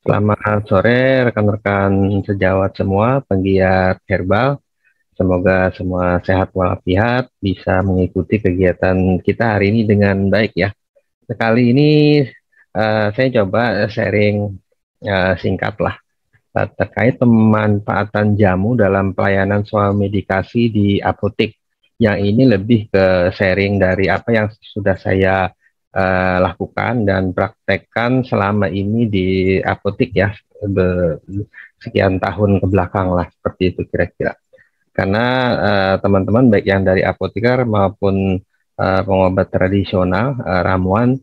Selamat sore rekan-rekan sejawat semua, penggiat herbal. Semoga semua sehat walafiat, bisa mengikuti kegiatan kita hari ini dengan baik ya. Kali ini saya coba sharing singkat lah terkait pemanfaatan jamu dalam pelayanan swamedikasi di apotek. Yang ini lebih ke sharing dari apa yang sudah saya lakukan dan praktekkan selama ini di apotek ya, sekian tahun ke belakang lah, seperti itu kira-kira. Karena teman-teman baik yang dari apoteker maupun pengobat tradisional, ramuan,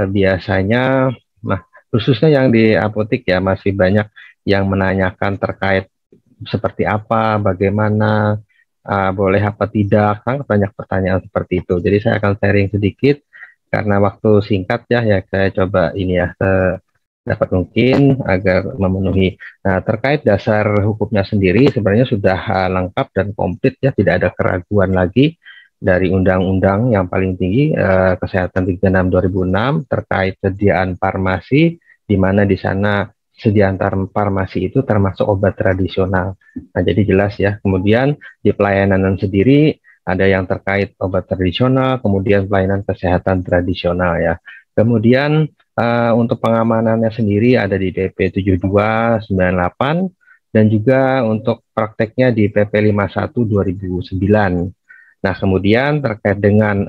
biasanya, nah khususnya yang di apotek ya, masih banyak yang menanyakan terkait seperti apa, bagaimana, boleh apa tidak, kan banyak pertanyaan seperti itu. Jadi saya akan sharing sedikit karena waktu singkat ya, saya coba ini ya, dapat mungkin agar memenuhi. Nah, terkait dasar hukumnya sendiri sebenarnya sudah lengkap dan komplit ya, tidak ada keraguan lagi dari undang-undang yang paling tinggi, Kesehatan 36 2006 terkait sediaan farmasi, di mana di sana sediaan farmasi itu termasuk obat tradisional. Nah, jadi jelas ya. Kemudian di pelayanan sendiri ada yang terkait obat tradisional, kemudian pelayanan kesehatan tradisional ya. Kemudian untuk pengamanannya sendiri ada di PP 7298 dan juga untuk prakteknya di PP 51 2009. Nah, kemudian terkait dengan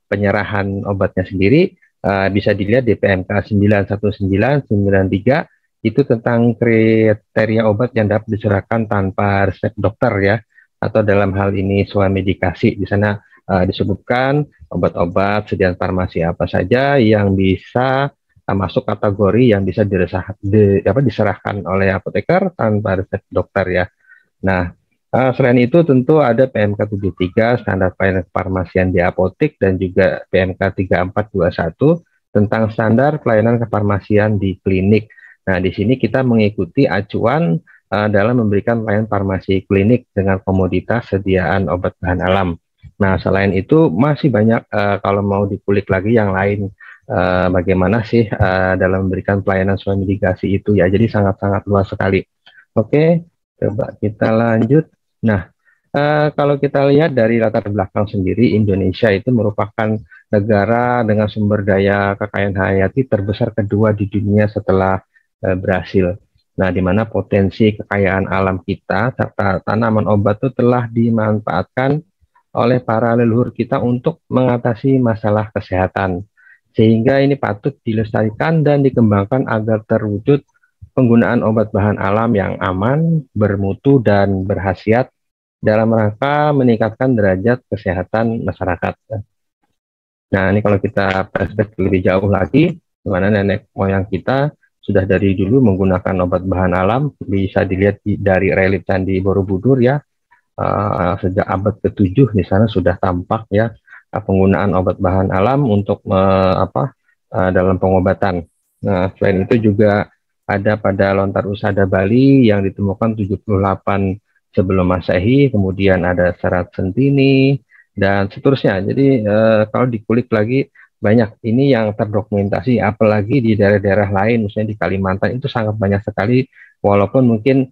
penyerahan obatnya sendiri, bisa dilihat di PMK 91993 itu tentang kriteria obat yang dapat diserahkan tanpa resep dokter ya, atau dalam hal ini swamedikasi. Di sana disebutkan obat-obat sediaan farmasi apa saja yang bisa masuk kategori yang bisa diserahkan oleh apoteker tanpa resep dokter ya. Nah, selain itu tentu ada PMK 73 standar pelayanan kefarmasian di apotek dan juga PMK 3421 tentang standar pelayanan kefarmasian di klinik. Nah, di sini kita mengikuti acuan dalam memberikan pelayanan farmasi klinik dengan komoditas sediaan obat bahan alam. Nah, selain itu masih banyak, kalau mau dikulik lagi yang lain, bagaimana sih dalam memberikan pelayanan swamedikasi itu ya. Jadi sangat-sangat luas sekali. Oke. Coba kita lanjut. Nah, kalau kita lihat dari latar belakang sendiri, Indonesia itu merupakan negara dengan sumber daya kekayaan hayati terbesar kedua di dunia setelah Brasil. Nah, di mana potensi kekayaan alam kita serta tanaman obat itu telah dimanfaatkan oleh para leluhur kita untuk mengatasi masalah kesehatan. Sehingga ini patut dilestarikan dan dikembangkan agar terwujud penggunaan obat bahan alam yang aman, bermutu, dan berkhasiat dalam rangka meningkatkan derajat kesehatan masyarakat. Nah, ini kalau kita flashback lebih jauh lagi, di mana nenek moyang kita sudah dari dulu menggunakan obat bahan alam, bisa dilihat dari relief Candi Borobudur ya, sejak abad ke-7 di sana sudah tampak ya penggunaan obat bahan alam untuk dalam pengobatan. Nah, selain itu juga ada pada lontar usada Bali yang ditemukan 78 sebelum Masehi, kemudian ada serat sentini dan seterusnya. Jadi kalau dikulik lagi banyak ini yang terdokumentasi, apalagi di daerah-daerah lain, misalnya di Kalimantan itu sangat banyak sekali, walaupun mungkin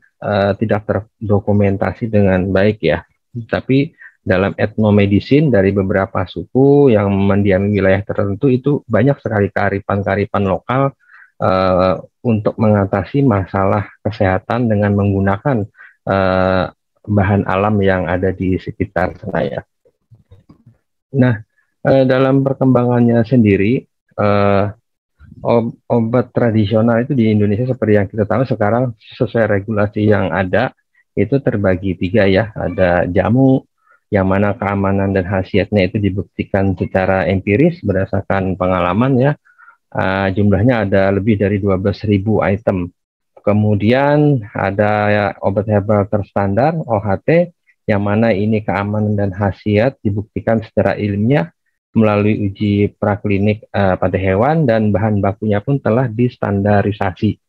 tidak terdokumentasi dengan baik ya. Tapi dalam etnomedicine dari beberapa suku yang mendiami wilayah tertentu itu banyak sekali kearifan-kearifan lokal untuk mengatasi masalah kesehatan dengan menggunakan uh, bahan alam yang ada di sekitar sana ya. Nah, dalam perkembangannya sendiri, uh, obat tradisional itu di Indonesia seperti yang kita tahu sekarang sesuai regulasi yang ada itu terbagi tiga ya. Ada jamu yang mana keamanan dan khasiatnya itu dibuktikan secara empiris berdasarkan pengalaman ya. Jumlahnya ada lebih dari 12.000 item. Kemudian ada ya, obat herbal terstandar OHT yang mana ini keamanan dan khasiat dibuktikan secara ilmiah melalui uji praklinik pada hewan dan bahan bakunya pun telah distandarisasi.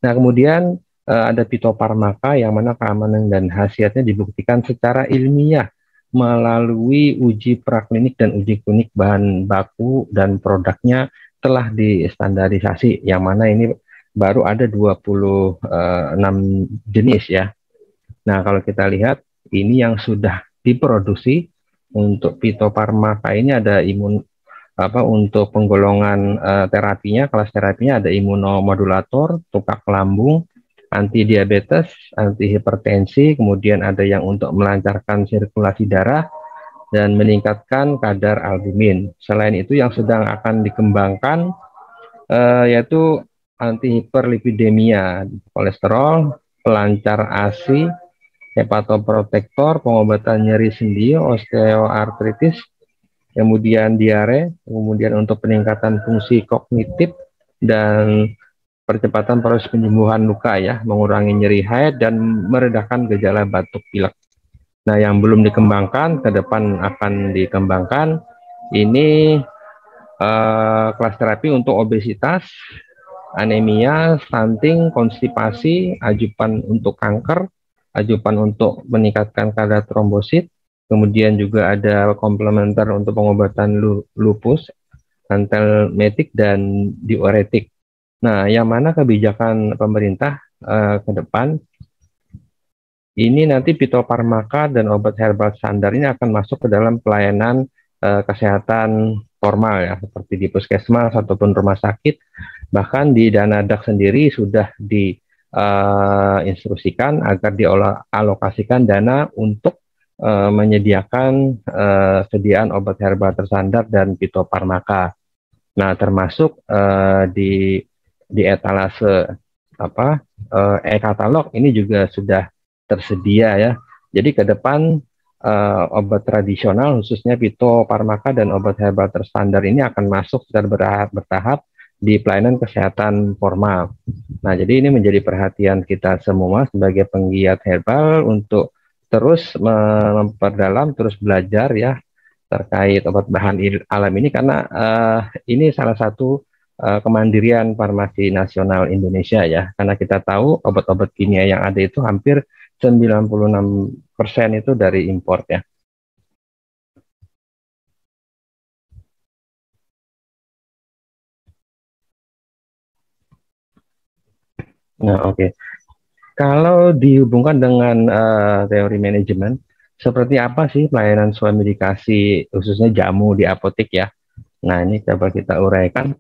Nah, kemudian ada fitofarmaka yang mana keamanan dan khasiatnya dibuktikan secara ilmiah melalui uji praklinik dan uji klinik bahan baku dan produknya telah distandarisasi, yang mana ini baru ada 26 jenis ya. Nah, kalau kita lihat ini yang sudah diproduksi untuk fitofarmaka ini ada untuk penggolongan terapinya, kelas terapinya ada imunomodulator, tukak lambung, anti diabetes, anti hipertensi, kemudian ada yang untuk melancarkan sirkulasi darah dan meningkatkan kadar albumin. Selain itu yang sedang akan dikembangkan yaitu anti hiperlipidemia, kolesterol, pelancar ASI, hepatoprotektor, pengobatan nyeri sendi, osteoartritis, kemudian diare, kemudian untuk peningkatan fungsi kognitif dan percepatan proses penyembuhan luka ya, mengurangi nyeri haid dan meredakan gejala batuk pilek. Nah, yang belum dikembangkan, ke depan akan dikembangkan, ini kelas terapi untuk obesitas, anemia, stunting, konstipasi, ajupan untuk kanker, ajupan untuk meningkatkan kadar trombosit, kemudian juga ada komplementer untuk pengobatan lupus, antielmetik, dan diuretik. Nah, yang mana kebijakan pemerintah ke depan, ini nanti fitofarmaka dan obat herbal standar ini akan masuk ke dalam pelayanan kesehatan formal ya, seperti di puskesmas ataupun rumah sakit. Bahkan di Danadak sendiri sudah diinstruksikan agar dialokasikan dana untuk menyediakan sediaan obat herbal terstandar dan fitofarmaka. Nah, termasuk di etalase e-katalog ini juga sudah tersedia ya. Jadi ke depan obat tradisional khususnya fitofarmaka dan obat herbal terstandar ini akan masuk secara bertahap di pelayanan kesehatan formal. Nah, jadi ini menjadi perhatian kita semua sebagai penggiat herbal untuk terus memperdalam, terus belajar ya terkait obat bahan alam ini, karena ini salah satu kemandirian farmasi nasional Indonesia ya, karena kita tahu obat-obat kimia yang ada itu hampir 96% itu dari impor ya. Nah, oke. Kalau dihubungkan dengan teori manajemen, seperti apa sih pelayanan swamedikasi khususnya jamu di apotek ya? Nah, ini coba kita uraikan.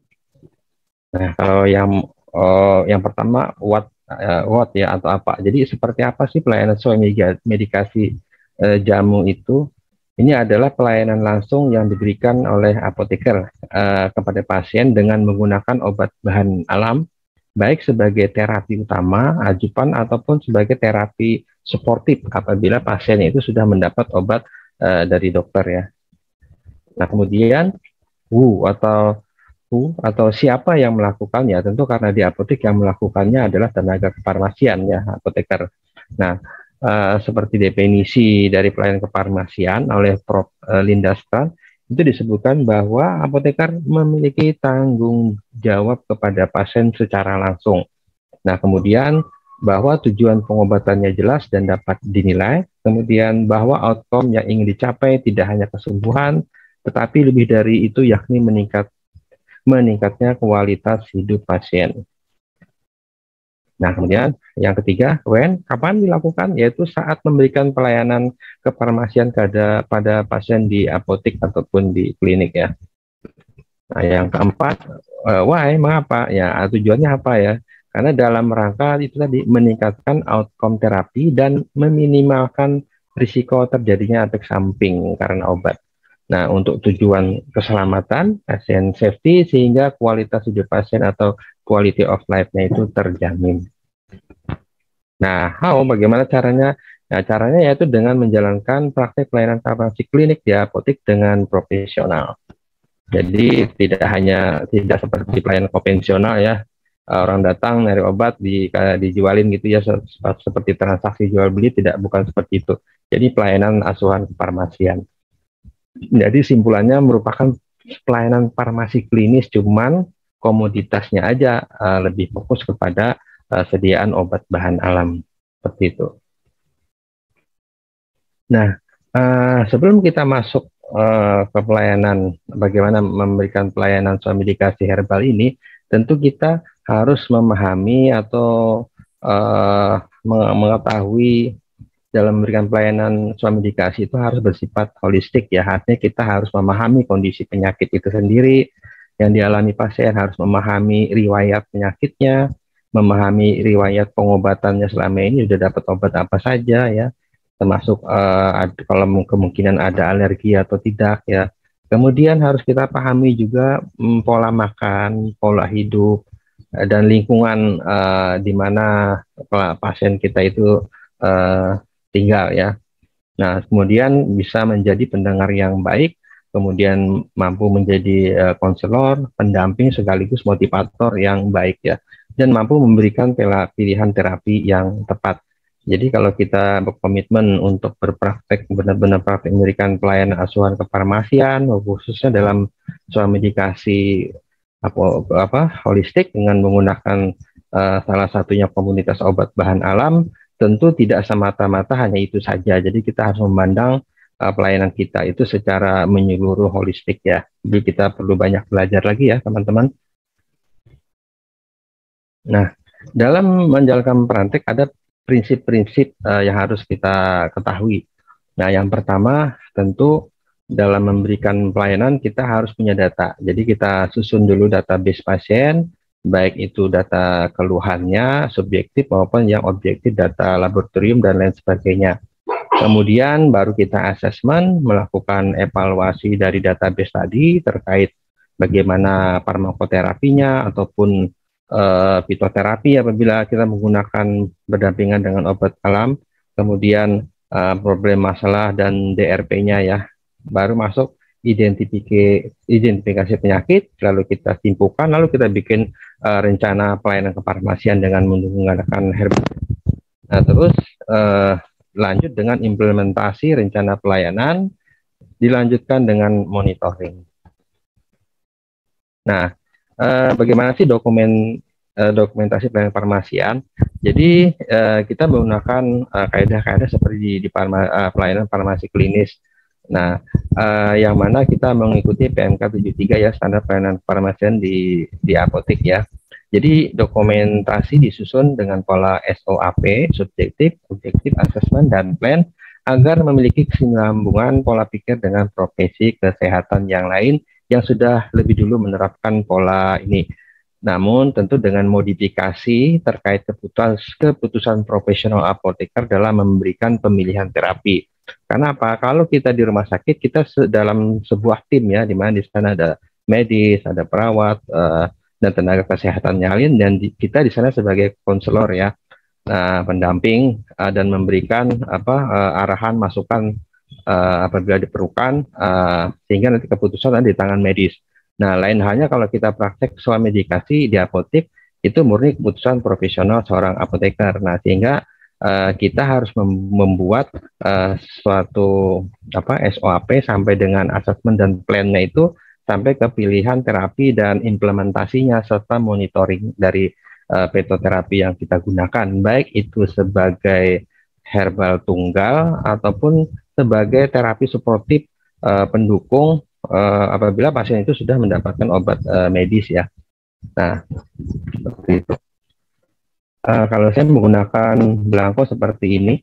Nah, kalau yang pertama what ya atau apa. Jadi seperti apa sih pelayanan swamedikasi jamu itu? Ini adalah pelayanan langsung yang diberikan oleh apoteker kepada pasien dengan menggunakan obat bahan alam, baik sebagai terapi utama, ajupan, ataupun sebagai terapi suportif apabila pasien itu sudah mendapat obat dari dokter ya. Nah, kemudian atau siapa yang melakukannya? Tentu karena di apotek yang melakukannya adalah tenaga kefarmasian ya, apoteker. Nah, seperti definisi dari pelayanan kefarmasian oleh Prof. Linda Strand, itu disebutkan bahwa apoteker memiliki tanggung jawab kepada pasien secara langsung. Nah, kemudian bahwa tujuan pengobatannya jelas dan dapat dinilai, kemudian bahwa outcome yang ingin dicapai tidak hanya kesembuhan, tetapi lebih dari itu yakni meningkatnya kualitas hidup pasien. Nah, kemudian yang ketiga, kapan dilakukan? Yaitu saat memberikan pelayanan kefarmasian pada pasien di apotek ataupun di klinik ya. Nah, yang keempat, mengapa? Ya, tujuannya apa ya? Karena dalam rangka itu tadi meningkatkan outcome terapi dan meminimalkan risiko terjadinya efek samping karena obat. Nah, untuk tujuan keselamatan, pasien safety, sehingga kualitas hidup pasien atau quality of life-nya itu terjamin. Nah, bagaimana caranya? Nah, caranya yaitu dengan menjalankan praktek pelayanan farmasi klinik di apotek dengan profesional. Jadi tidak seperti pelayanan konvensional ya, orang datang nyari obat dijualin gitu ya, seperti transaksi jual beli, bukan seperti itu. Jadi pelayanan asuhan kefarmasian. Jadi simpulannya merupakan pelayanan farmasi klinis, cuman komoditasnya aja lebih fokus kepada sediaan obat bahan alam seperti itu. Nah, sebelum kita masuk ke pelayanan, bagaimana memberikan pelayanan swamedikasi herbal ini, tentu kita harus memahami atau mengetahui dalam memberikan pelayanan suami dikasih itu harus bersifat holistik ya. Artinya kita harus memahami kondisi penyakit itu sendiri yang dialami pasien, harus memahami riwayat penyakitnya, memahami riwayat pengobatannya selama ini sudah dapat obat apa saja ya, termasuk kalau kemungkinan ada alergi atau tidak ya. Kemudian harus kita pahami juga pola makan, pola hidup, dan lingkungan di mana pasien kita itu uh, tinggal ya. Nah, kemudian bisa menjadi pendengar yang baik, kemudian mampu menjadi konselor, pendamping sekaligus motivator yang baik ya, dan mampu memberikan pilihan terapi yang tepat. Jadi kalau kita berkomitmen untuk berpraktek benar-benar praktek memberikan pelayanan asuhan kefarmasian, khususnya dalam soal medikasi holistik dengan menggunakan salah satunya komunitas obat bahan alam, tentu tidak semata-mata hanya itu saja. Jadi kita harus memandang pelayanan kita itu secara menyeluruh holistik ya. Jadi kita perlu banyak belajar lagi ya teman-teman. Nah, dalam menjalankan praktek ada prinsip-prinsip yang harus kita ketahui. Nah, yang pertama tentu dalam memberikan pelayanan kita harus punya data. Jadi kita susun dulu database pasien, baik itu data keluhannya, subjektif maupun yang objektif, data laboratorium dan lain sebagainya. Kemudian baru kita asesmen, melakukan evaluasi dari database tadi terkait bagaimana farmakoterapinya ataupun fitoterapi apabila kita menggunakan berdampingan dengan obat alam, kemudian problem masalah dan DRP-nya ya, baru masuk identifikasi penyakit, lalu kita simpulkan, lalu kita bikin rencana pelayanan kefarmasian dengan menggunakan herbal. Nah, terus lanjut dengan implementasi rencana pelayanan, dilanjutkan dengan monitoring. Nah, bagaimana sih dokumentasi pelayanan farmasian? Jadi kita menggunakan kaidah-kaidah seperti di pelayanan farmasi klinis. Nah, yang mana kita mengikuti PMK 73 ya, standar pelayanan farmasian di apotek ya. Jadi dokumentasi disusun dengan pola SOAP, subjektif, objektif, assessment, dan plan agar memiliki kesinambungan pola pikir dengan profesi kesehatan yang lain yang sudah lebih dulu menerapkan pola ini. Namun tentu dengan modifikasi terkait keputusan profesional apoteker dalam memberikan pemilihan terapi. Karena apa? Kalau kita di rumah sakit, kita dalam sebuah tim ya, di mana di sana ada medis, ada perawat, dan tenaga kesehatan yang lain, dan kita di sana sebagai konselor ya, pendamping dan memberikan arahan, masukan apabila diperlukan, sehingga nanti keputusan ada di tangan medis. Nah, lain halnya kalau kita praktek soal medikasi di apotek, itu murni keputusan profesional seorang apoteker. Nah, sehingga kita harus membuat suatu SOAP sampai dengan asesmen dan plan-nya itu sampai ke pilihan terapi dan implementasinya serta monitoring dari fitoterapi yang kita gunakan, baik itu sebagai herbal tunggal ataupun sebagai terapi suportif pendukung apabila pasien itu sudah mendapatkan obat medis ya. Nah, seperti itu. Kalau saya menggunakan belangko seperti ini,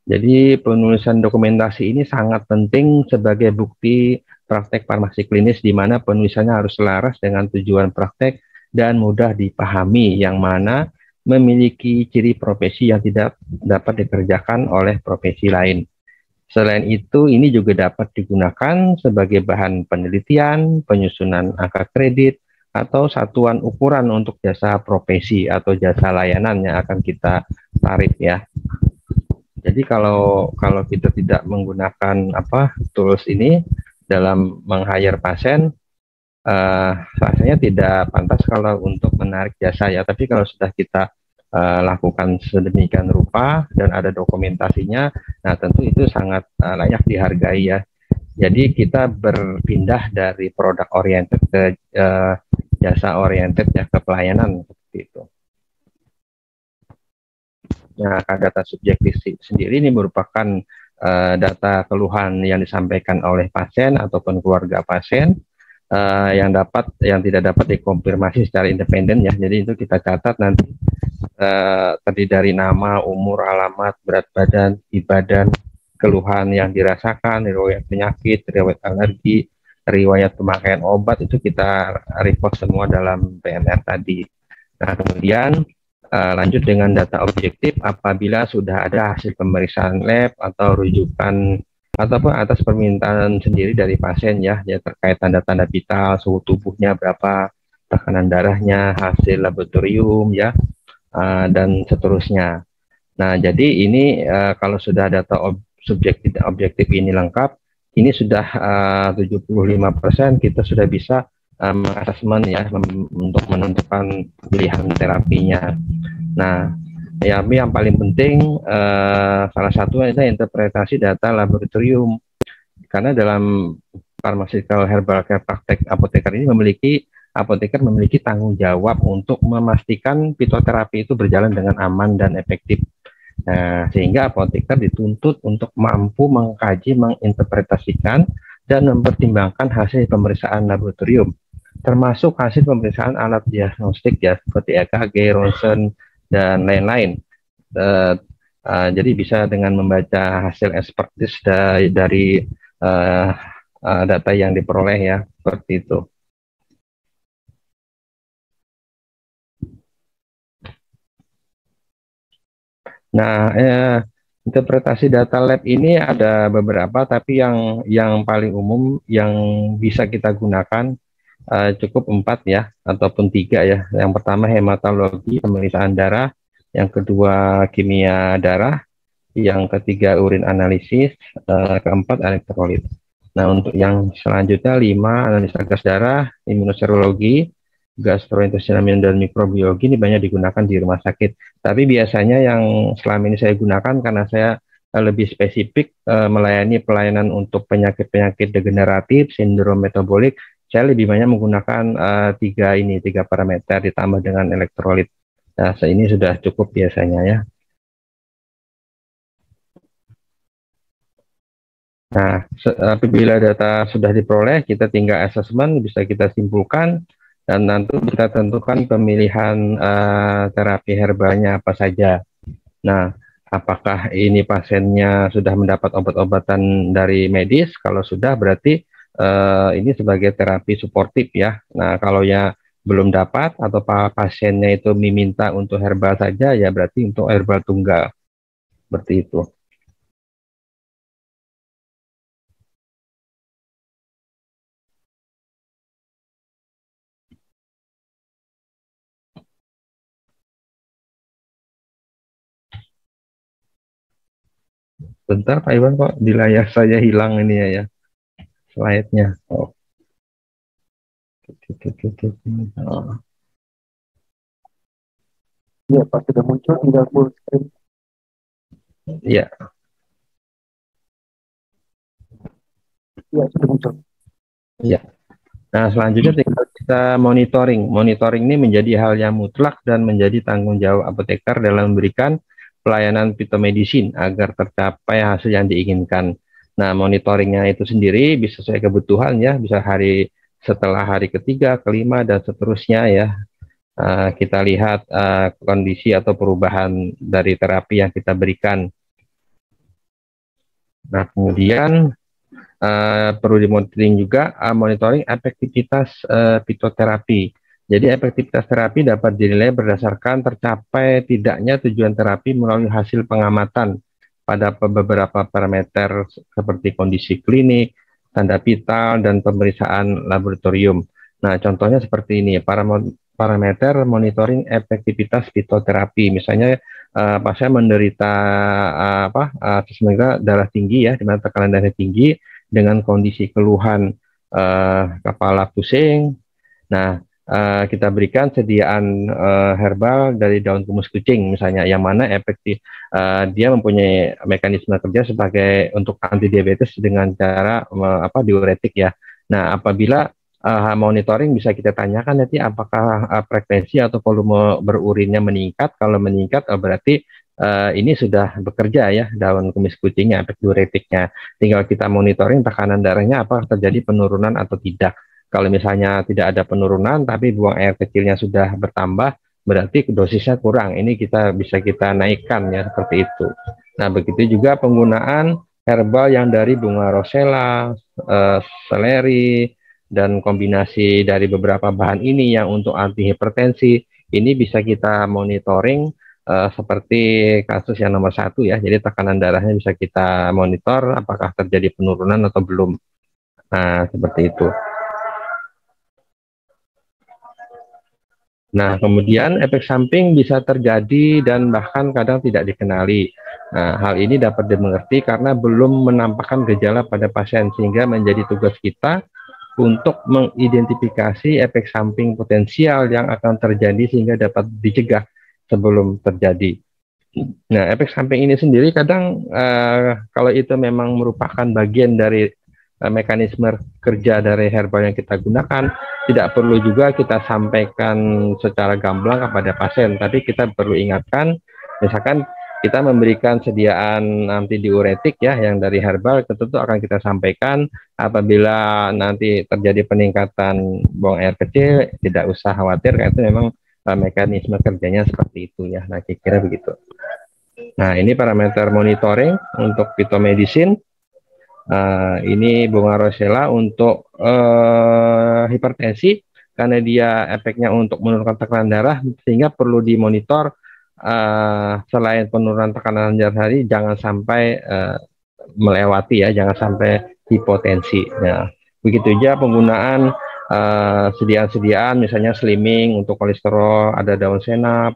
jadi penulisan dokumentasi ini sangat penting sebagai bukti praktek farmasi klinis, di mana penulisannya harus selaras dengan tujuan praktek dan mudah dipahami, yang mana memiliki ciri profesi yang tidak dapat dikerjakan oleh profesi lain. Selain itu, ini juga dapat digunakan sebagai bahan penelitian, penyusunan angka kredit, atau satuan ukuran untuk jasa profesi atau jasa layanan yang akan kita tarif ya. Jadi kalau kita tidak menggunakan tools ini dalam meng-hire pasien, rasanya tidak pantas kalau untuk menarik jasa ya. Tapi kalau sudah kita lakukan sedemikian rupa dan ada dokumentasinya, nah tentu itu sangat layak dihargai ya. Jadi kita berpindah dari produk oriented ke jasa oriented ya, ke pelayanan seperti itu. Nah, data subjektif sendiri ini merupakan data keluhan yang disampaikan oleh pasien ataupun keluarga pasien, yang tidak dapat dikonfirmasi secara independen ya. Jadi itu kita catat nanti terdiri dari nama, umur, alamat, berat badan, badan, keluhan yang dirasakan, riwayat penyakit, riwayat alergi, riwayat pemakaian obat, itu kita report semua dalam PMR tadi. Nah, kemudian lanjut dengan data objektif apabila sudah ada hasil pemeriksaan lab atau rujukan ataupun atas permintaan sendiri dari pasien ya terkait tanda-tanda vital, suhu tubuhnya berapa, tekanan darahnya, hasil laboratorium ya, dan seterusnya. Nah, jadi ini kalau sudah data objektif ini lengkap, ini sudah 75% kita sudah bisa mengasesmen ya untuk menentukan pilihan terapinya. Nah, yang paling penting salah satu adalah interpretasi data laboratorium, karena dalam pharmaceutical herbal care praktek apoteker ini apoteker memiliki tanggung jawab untuk memastikan fitoterapi itu berjalan dengan aman dan efektif. Nah, sehingga apoteker dituntut untuk mampu mengkaji, menginterpretasikan, dan mempertimbangkan hasil pemeriksaan laboratorium, termasuk hasil pemeriksaan alat diagnostik ya seperti EKG, ronsen, dan lain-lain. Jadi bisa dengan membaca hasil ekspertis dari data yang diperoleh ya, seperti itu. Nah, interpretasi data lab ini ada beberapa, tapi yang paling umum yang bisa kita gunakan cukup 4 ya, ataupun 3 ya. Yang pertama hematologi, pemeriksaan darah. Yang kedua kimia darah. Yang ketiga urin analisis. Keempat elektrolit. Nah, untuk yang selanjutnya 5 analisa gas darah, imunoserologi, gastrointestinal dan mikrobiologi ini banyak digunakan di rumah sakit. Tapi biasanya yang selama ini saya gunakan karena saya lebih spesifik melayani pelayanan untuk penyakit-penyakit degeneratif, sindrom metabolik, saya lebih banyak menggunakan tiga parameter ditambah dengan elektrolit. Nah, ini sudah cukup biasanya ya. Nah, apabila data sudah diperoleh, kita tinggal asesmen, bisa kita simpulkan, dan nanti kita tentukan pemilihan terapi herbalnya apa saja. Nah, apakah ini pasiennya sudah mendapat obat-obatan dari medis? Kalau sudah, berarti ini sebagai terapi suportif ya. Nah, kalau ya belum dapat atau pasiennya itu meminta untuk herbal saja, ya berarti untuk herbal tunggal. Seperti itu. Bentar Pak Iwan, kok di layar saya hilang ini ya, slide-nya. Oh. Oh. Ya, Pak, sudah muncul, tinggal full screen. Iya. Ya, sudah muncul. Iya. Nah, selanjutnya tinggal kita monitoring. Monitoring ini menjadi hal yang mutlak dan menjadi tanggung jawab apoteker dalam memberikan pelayanan fitomedicine agar tercapai hasil yang diinginkan. Nah, monitoringnya itu sendiri bisa sesuai kebutuhan ya, bisa setelah hari ketiga, kelima, dan seterusnya ya. Kita lihat kondisi atau perubahan dari terapi yang kita berikan. Nah, kemudian perlu dimonitoring juga monitoring efektivitas fitoterapi. Jadi efektivitas terapi dapat dinilai berdasarkan tercapai tidaknya tujuan terapi melalui hasil pengamatan pada beberapa parameter seperti kondisi klinik, tanda vital, dan pemeriksaan laboratorium. Nah, contohnya seperti ini, parameter monitoring efektivitas fitoterapi. Misalnya pasien menderita darah tinggi ya, di mana tekanan darah tinggi dengan kondisi keluhan kepala pusing. Nah, kita berikan sediaan herbal dari daun kumus kucing misalnya, yang mana efektif dia mempunyai mekanisme kerja sebagai untuk anti diabetes dengan cara diuretik ya. Nah, apabila monitoring bisa kita tanyakan nanti apakah frekuensi atau volume berurinnya meningkat. Kalau meningkat berarti ini sudah bekerja ya daun kumis kucingnya, efek diuretiknya. Tinggal kita monitoring tekanan darahnya apakah terjadi penurunan atau tidak. Kalau misalnya tidak ada penurunan tapi buang air kecilnya sudah bertambah, berarti dosisnya kurang. Ini bisa kita naikkan ya, seperti itu. Nah, begitu juga penggunaan herbal yang dari bunga rosella, seleri, dan kombinasi dari beberapa bahan ini yang untuk anti hipertensi, ini bisa kita monitoring seperti kasus yang nomor 1 ya. Jadi tekanan darahnya bisa kita monitor apakah terjadi penurunan atau belum. Nah, seperti itu. Nah, kemudian efek samping bisa terjadi dan bahkan kadang tidak dikenali. Nah, hal ini dapat dimengerti karena belum menampakkan gejala pada pasien, sehingga menjadi tugas kita untuk mengidentifikasi efek samping potensial yang akan terjadi sehingga dapat dicegah sebelum terjadi. Nah, efek samping ini sendiri kadang kalau itu memang merupakan bagian dari mekanisme kerja dari herbal yang kita gunakan, tidak perlu juga kita sampaikan secara gamblang kepada pasien, tapi kita perlu ingatkan, misalkan kita memberikan sediaan antidiuretik ya yang dari herbal, tentu akan kita sampaikan apabila nanti terjadi peningkatan buang air kecil, tidak usah khawatir karena itu memang mekanisme kerjanya seperti itu ya. Nah, kira-kira begitu. Nah, ini parameter monitoring untuk fitomedicine. Ini bunga rosella untuk hipertensi karena dia efeknya untuk menurunkan tekanan darah, sehingga perlu dimonitor selain penurunan tekanan darah tadi, jangan sampai melewati ya, jangan sampai hipotensi. Nah, begitu juga penggunaan sediaan-sediaan misalnya slimming untuk kolesterol, ada daun senap,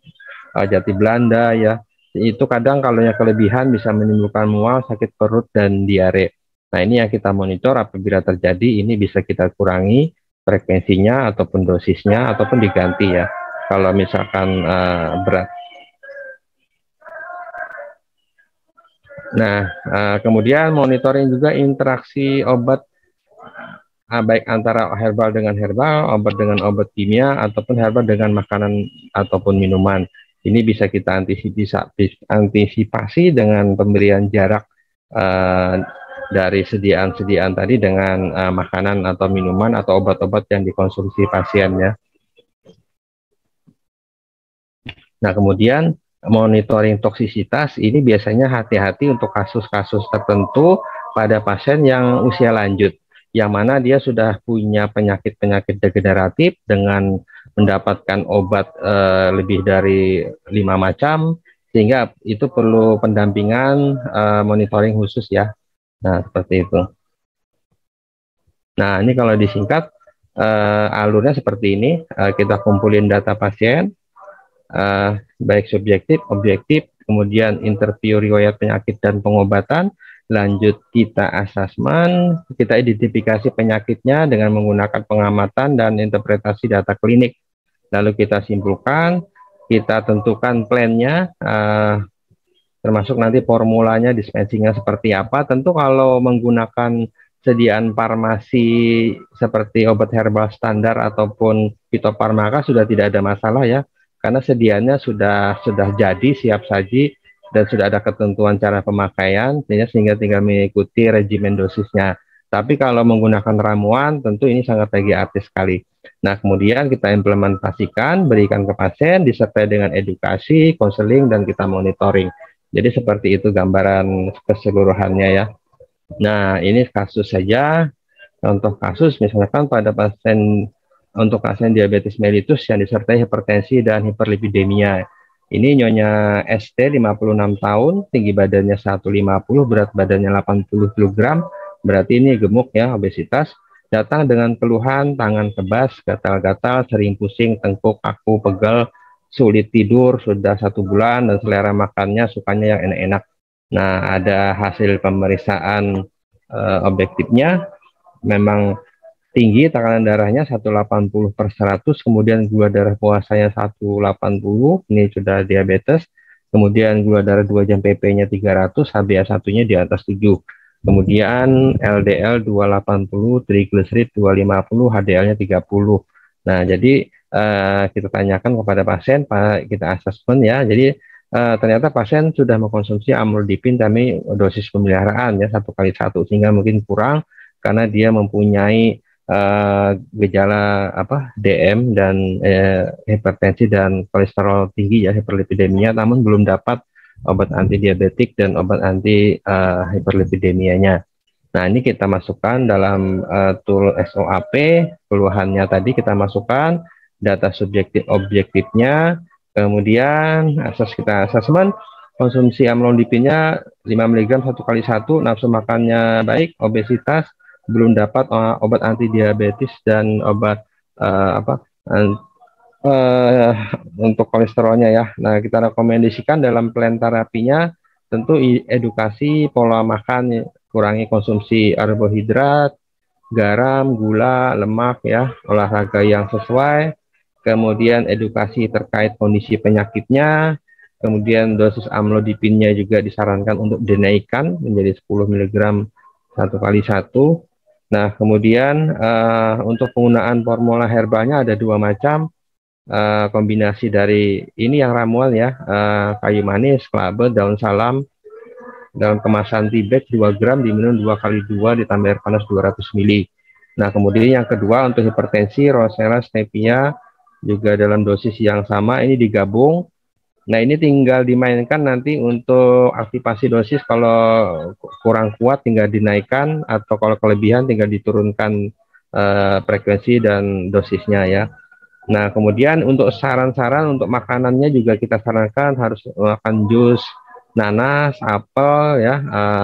jati Belanda ya. Itu kadang kalau yang kelebihan bisa menimbulkan mual, sakit perut, dan diare. Nah, ini yang kita monitor, apabila terjadi ini bisa kita kurangi frekuensinya ataupun dosisnya ataupun diganti ya. Kalau misalkan berat. Nah, kemudian monitoring juga interaksi obat baik antara herbal dengan herbal, obat dengan obat kimia, ataupun herbal dengan makanan ataupun minuman. Ini bisa kita antisipasi dengan pemberian jarak dari sediaan-sediaan tadi dengan makanan atau minuman atau obat-obat yang dikonsumsi pasiennya. Nah, kemudian monitoring toksisitas ini biasanya hati-hati untuk kasus-kasus tertentu pada pasien yang usia lanjut, yang mana dia sudah punya penyakit-penyakit degeneratif dengan mendapatkan obat lebih dari 5 macam, sehingga itu perlu pendampingan monitoring khusus ya. Nah, seperti itu. Nah, ini kalau disingkat alurnya seperti ini. Kita kumpulin data pasien, baik subjektif, objektif, kemudian interview riwayat penyakit dan pengobatan, lanjut kita asesmen, kita identifikasi penyakitnya dengan menggunakan pengamatan dan interpretasi data klinik. Lalu kita simpulkan, kita tentukan plannya, termasuk nanti formulanya, dispensingnya seperti apa. Tentu kalau menggunakan sediaan farmasi seperti obat herbal standar ataupun fitofarmaka sudah tidak ada masalah ya, karena sediaannya sudah jadi siap saji dan sudah ada ketentuan cara pemakaian, sehingga tinggal mengikuti regimen dosisnya. Tapi kalau menggunakan ramuan, tentu ini sangat lagi artis sekali. Nah, kemudian kita implementasikan, berikan ke pasien, disertai dengan edukasi, konseling, dan kita monitoring. Jadi seperti itu gambaran keseluruhannya ya. Nah, ini kasus saja. Contoh kasus misalkan pada pasien, untuk pasien diabetes mellitus yang disertai hipertensi dan hiperlipidemia. Ini Nyonya ST 56 tahun, tinggi badannya 150, berat badannya 80 kg, berarti ini gemuk ya, obesitas. Datang dengan keluhan tangan kebas, gatal-gatal, sering pusing, tengkuk, kaku, pegal, sulit tidur sudah 1 bulan, dan selera makannya sukanya yang enak-enak. Nah, ada hasil pemeriksaan objektifnya, memang tinggi tekanan darahnya 180/100, kemudian gula darah puasanya 180, ini sudah diabetes, kemudian gula darah 2 jam PP-nya 300, HbA1-nya di atas 7, kemudian LDL 280, trigliserid 250, HDL-nya 30. Nah, jadi kita tanyakan kepada pasien, kita asesmen ya. Jadi ternyata pasien sudah mengkonsumsi amlodipin tapi dosis pemeliharaan ya 1x1, sehingga mungkin kurang karena dia mempunyai gejala apa DM dan hipertensi dan kolesterol tinggi ya, hiperlipidemia, namun belum dapat obat anti diabetik dan obat anti hiperlipidemianya. Nah, ini kita masukkan dalam tool SOAP, keluhannya tadi kita masukkan, data subjektif objektifnya, kemudian kita asesmen, konsumsi amlodipinnya 5 mg 1 kali 1, nafsu makannya baik, obesitas, belum dapat obat anti diabetes dan obat apa uh, untuk kolesterolnya ya. Nah, kita rekomendasikan dalam plan terapinya tentu edukasi pola makan, kurangi konsumsi karbohidrat, garam, gula, lemak ya, olahraga yang sesuai, kemudian edukasi terkait kondisi penyakitnya, kemudian dosis amlodipinnya juga disarankan untuk dinaikkan menjadi 10 mg 1 kali 1. Nah, kemudian untuk penggunaan formula herbalnya ada 2 macam, kombinasi dari ini yang ramuan ya, kayu manis, kelabet, daun salam dalam kemasan tea bag 2 gram diminum 2 kali 2 ditambah air panas 200 ml. Nah, kemudian yang kedua untuk hipertensi, Rosella stevia juga dalam dosis yang sama, ini digabung. Nah, ini tinggal dimainkan nanti untuk aktivasi dosis, kalau kurang kuat tinggal dinaikkan, atau kalau kelebihan tinggal diturunkan frekuensi dan dosisnya ya. Nah, kemudian untuk saran-saran untuk makanannya juga kita sarankan harus makan jus nanas, apel ya,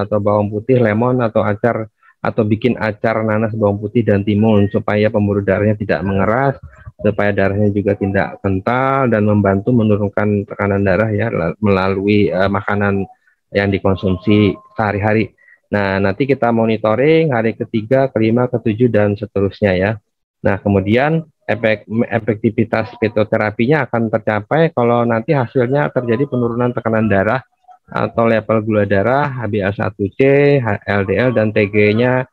atau bawang putih, lemon, atau acar, atau bikin acar nanas, bawang putih dan timun supaya pembuluh darahnya tidak mengeras, supaya darahnya juga tidak kental dan membantu menurunkan tekanan darah ya melalui makanan yang dikonsumsi sehari-hari. Nah, nanti kita monitoring hari ketiga, kelima, ketujuh dan seterusnya ya. Nah, kemudian efektivitas fitoterapinya akan tercapai kalau nanti hasilnya terjadi penurunan tekanan darah atau level gula darah, HbA1c, LDL, dan TG-nya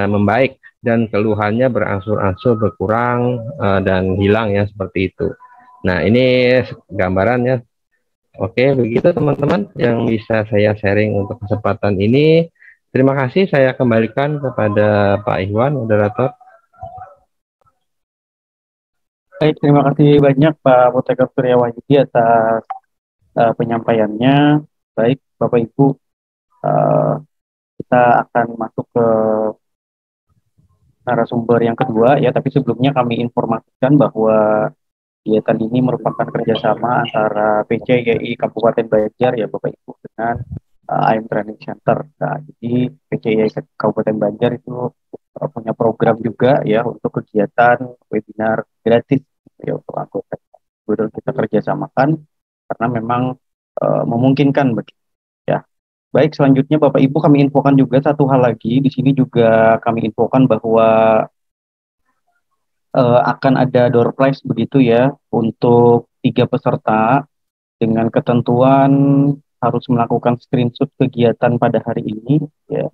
membaik dan keluhannya berangsur-angsur berkurang dan hilang ya, seperti itu. Nah, ini gambarannya. Oke, begitu teman-teman yang bisa saya sharing untuk kesempatan ini. Terima kasih, saya kembalikan kepada Pak Iwan, moderator. Baik, terima kasih banyak Pak Apoteker Surya Wahyudi atas penyampaiannya. Baik, Bapak Ibu, kita akan masuk ke narasumber yang kedua ya, tapi sebelumnya kami informasikan bahwa kegiatan ini merupakan kerjasama antara PCYI Kabupaten Banjar ya Bapak Ibu dengan AM Training Center. Nah, jadi PCYI Kabupaten Banjar itu punya program juga ya untuk kegiatan webinar gratis ya untuk anggota. Kemudian kita kerjasamakan karena memang memungkinkan begitu ya. Baik, selanjutnya Bapak Ibu kami infokan juga satu hal lagi. Di sini juga kami infokan bahwa akan ada door prize begitu ya untuk 3 peserta dengan ketentuan harus melakukan screenshot kegiatan pada hari ini ya,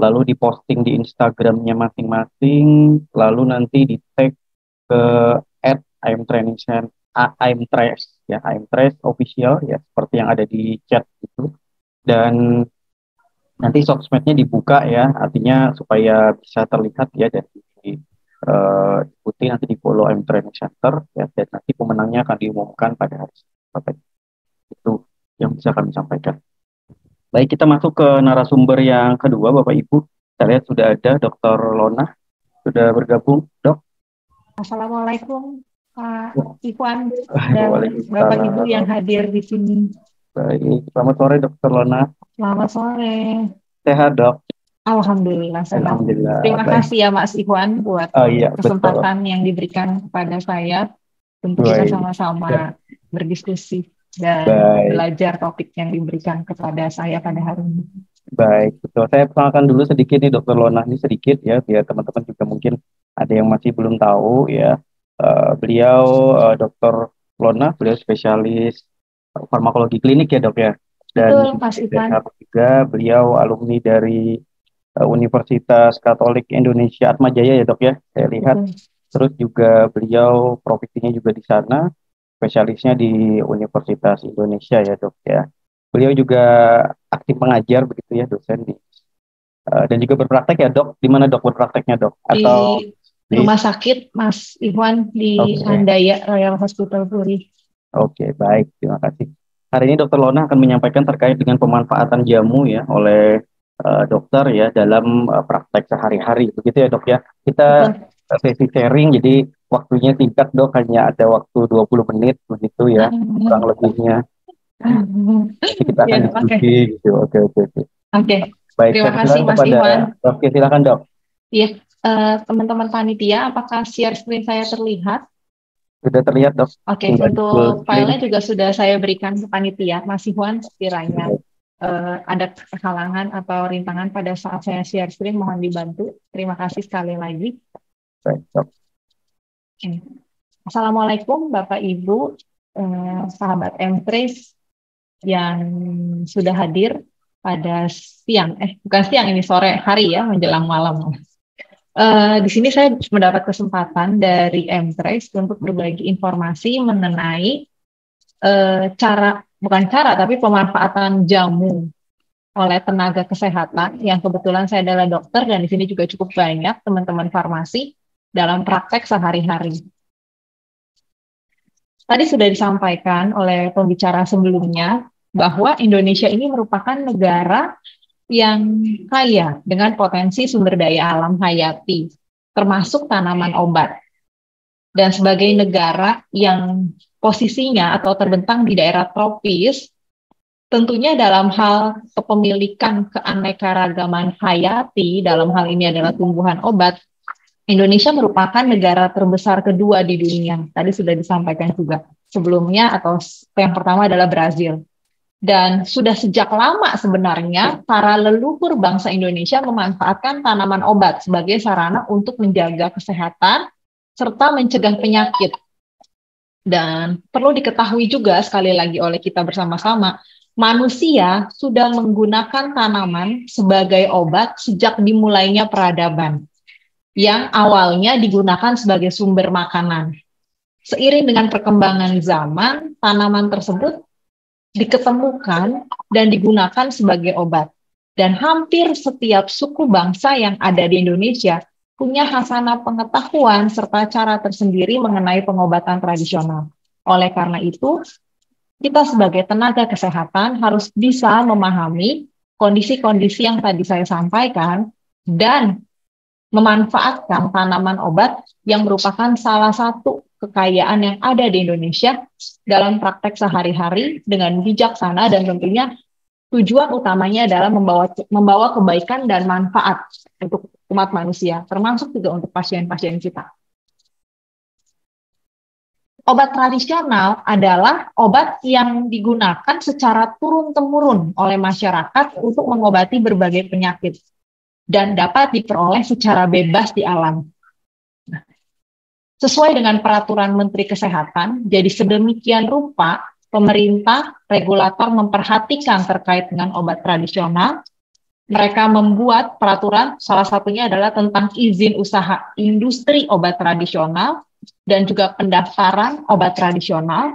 lalu diposting di Instagramnya masing-masing, lalu nanti di tag ke @imtrainingscenter @imtrace ya, imtrace official ya, seperti yang ada di chat itu, dan nanti sosmednya dibuka ya, artinya supaya bisa terlihat ya, dan ikuti nanti di follow M Training Center ya, dan nanti pemenangnya akan diumumkan pada hari Senin. Itu yang bisa kami sampaikan. Baik, kita masuk ke narasumber yang kedua Bapak Ibu. Saya lihat sudah ada Dr. Lona sudah bergabung, Dok. Assalamualaikum Pak Iwan dan Bapak Ibu yang hadir di sini. Baik, selamat sore Dr. Lona. Selamat sore. Sehat Dok? Alhamdulillah sehat. Alhamdulillah. Terima kasih ya Mas Iwan buat kesempatan yang diberikan kepada saya untuk kita sama-sama berdiskusi dan belajar topik yang diberikan kepada saya pada hari ini. Baik, betul. Saya perkenalkan dulu sedikit nih Dr. Lona, ini sedikit ya, biar teman-teman juga mungkin ada yang masih belum tahu ya. Beliau Dr. Lona, beliau spesialis farmakologi klinik ya Dok ya. Dan juga beliau alumni dari Universitas Katolik Indonesia Atma Jaya ya Dok ya, saya lihat. Terus juga beliau profesinya juga di sana, spesialisnya di Universitas Indonesia ya Dok ya. Beliau juga aktif mengajar begitu ya, dosen di dan juga berpraktek ya Dok. Di mana Dok berprakteknya Dok? Atau Rumah sakit Mas Iwan di Handaya Royal Hospital Puri. Oke, baik. Terima kasih. Hari ini Dokter Lona akan menyampaikan terkait dengan pemanfaatan jamu ya oleh dokter ya dalam praktek sehari-hari. Begitu ya dok ya. Kita sesi sharing, jadi waktunya singkat dok, hanya ada waktu 20 menit begitu ya, kurang lebihnya. Jadi kita akan diskusi gitu. Oke. Baik, terima kasih Mas Iwan. Oke, silakan dok. Iya, teman-teman panitia, apakah share screen saya terlihat? Sudah terlihat dok. Oke, untuk filenya juga sudah saya berikan ke panitia. Mas Iwan, sekiranya ada kehalangan atau rintangan pada saat saya share screen, mohon dibantu. Terima kasih sekali lagi. Baik, dok. Assalamualaikum Bapak Ibu, sahabat M-Trace yang sudah hadir pada siang, bukan siang, ini sore hari ya, menjelang malam. Di sini saya mendapat kesempatan dari M-Trace untuk berbagi informasi mengenai tapi pemanfaatan jamu oleh tenaga kesehatan, yang kebetulan saya adalah dokter dan di sini juga cukup banyak teman-teman farmasi dalam praktek sehari-hari. Tadi sudah disampaikan oleh pembicara sebelumnya bahwa Indonesia ini merupakan negara yang kaya dengan potensi sumber daya alam hayati, termasuk tanaman obat. Dan sebagai negara yang posisinya atau terbentang di daerah tropis, tentunya dalam hal kepemilikan keanekaragaman hayati, dalam hal ini adalah tumbuhan obat, Indonesia merupakan negara terbesar kedua di dunia. Tadi sudah disampaikan juga sebelumnya, atau yang pertama adalah Brazil. Dan sudah sejak lama sebenarnya para leluhur bangsa Indonesia memanfaatkan tanaman obat sebagai sarana untuk menjaga kesehatan serta mencegah penyakit. Dan perlu diketahui juga sekali lagi oleh kita bersama-sama, manusia sudah menggunakan tanaman sebagai obat sejak dimulainya peradaban, yang awalnya digunakan sebagai sumber makanan. Seiring dengan perkembangan zaman, tanaman tersebut diketemukan dan digunakan sebagai obat. Dan hampir setiap suku bangsa yang ada di Indonesia punya khasanah pengetahuan serta cara tersendiri mengenai pengobatan tradisional. Oleh karena itu, kita sebagai tenaga kesehatan harus bisa memahami kondisi-kondisi yang tadi saya sampaikan dan memanfaatkan tanaman obat yang merupakan salah satu kekayaan yang ada di Indonesia dalam praktek sehari-hari dengan bijaksana, dan tentunya tujuan utamanya adalah membawa kebaikan dan manfaat untuk umat manusia, termasuk juga untuk pasien-pasien kita. Obat tradisional adalah obat yang digunakan secara turun-temurun oleh masyarakat untuk mengobati berbagai penyakit dan dapat diperoleh secara bebas di alam. Sesuai dengan peraturan Menteri Kesehatan, jadi sedemikian rupa pemerintah, regulator memperhatikan terkait dengan obat tradisional. Mereka membuat peraturan, salah satunya adalah tentang izin usaha industri obat tradisional dan juga pendaftaran obat tradisional.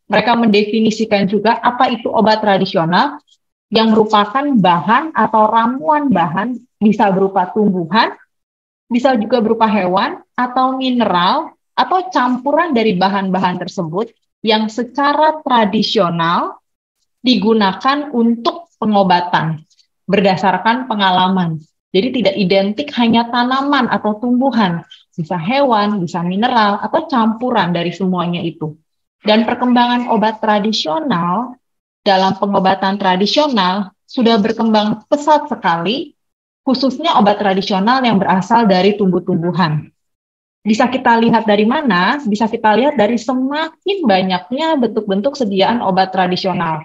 Mereka mendefinisikan juga apa itu obat tradisional, yang merupakan bahan atau ramuan bahan, bisa berupa tumbuhan, bisa juga berupa hewan atau mineral, atau campuran dari bahan-bahan tersebut yang secara tradisional digunakan untuk pengobatan berdasarkan pengalaman. Jadi tidak identik hanya tanaman atau tumbuhan, bisa hewan, bisa mineral, atau campuran dari semuanya itu. Dan perkembangan obat tradisional dalam pengobatan tradisional sudah berkembang pesat sekali, khususnya obat tradisional yang berasal dari tumbuh-tumbuhan. Bisa kita lihat dari mana? Bisa kita lihat dari semakin banyaknya bentuk-bentuk sediaan obat tradisional.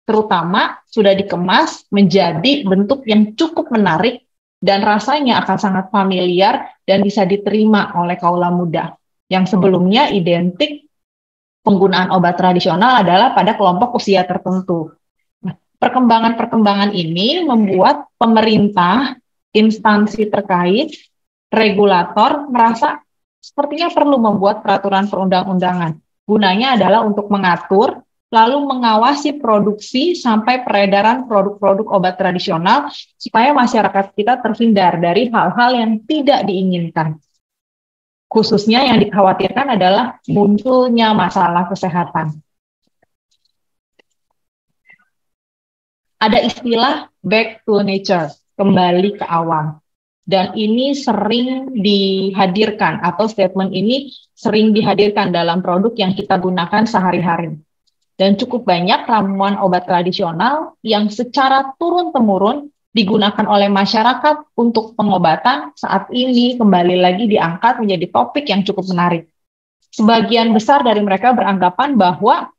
Terutama sudah dikemas menjadi bentuk yang cukup menarik dan rasanya akan sangat familiar dan bisa diterima oleh kaula muda. Yang sebelumnya identik penggunaan obat tradisional adalah pada kelompok usia tertentu. Nah, perkembangan-perkembangan ini membuat pemerintah, instansi terkait, regulator merasa sepertinya perlu membuat peraturan perundang-undangan. Gunanya adalah untuk mengatur, lalu mengawasi produksi sampai peredaran produk-produk obat tradisional supaya masyarakat kita terhindar dari hal-hal yang tidak diinginkan. Khususnya yang dikhawatirkan adalah munculnya masalah kesehatan. Ada istilah back to nature, kembali ke alam. Dan ini sering dihadirkan, atau statement ini sering dihadirkan dalam produk yang kita gunakan sehari-hari. Dan cukup banyak ramuan obat tradisional yang secara turun-temurun digunakan oleh masyarakat untuk pengobatan saat ini kembali lagi diangkat menjadi topik yang cukup menarik. Sebagian besar dari mereka beranggapan bahwa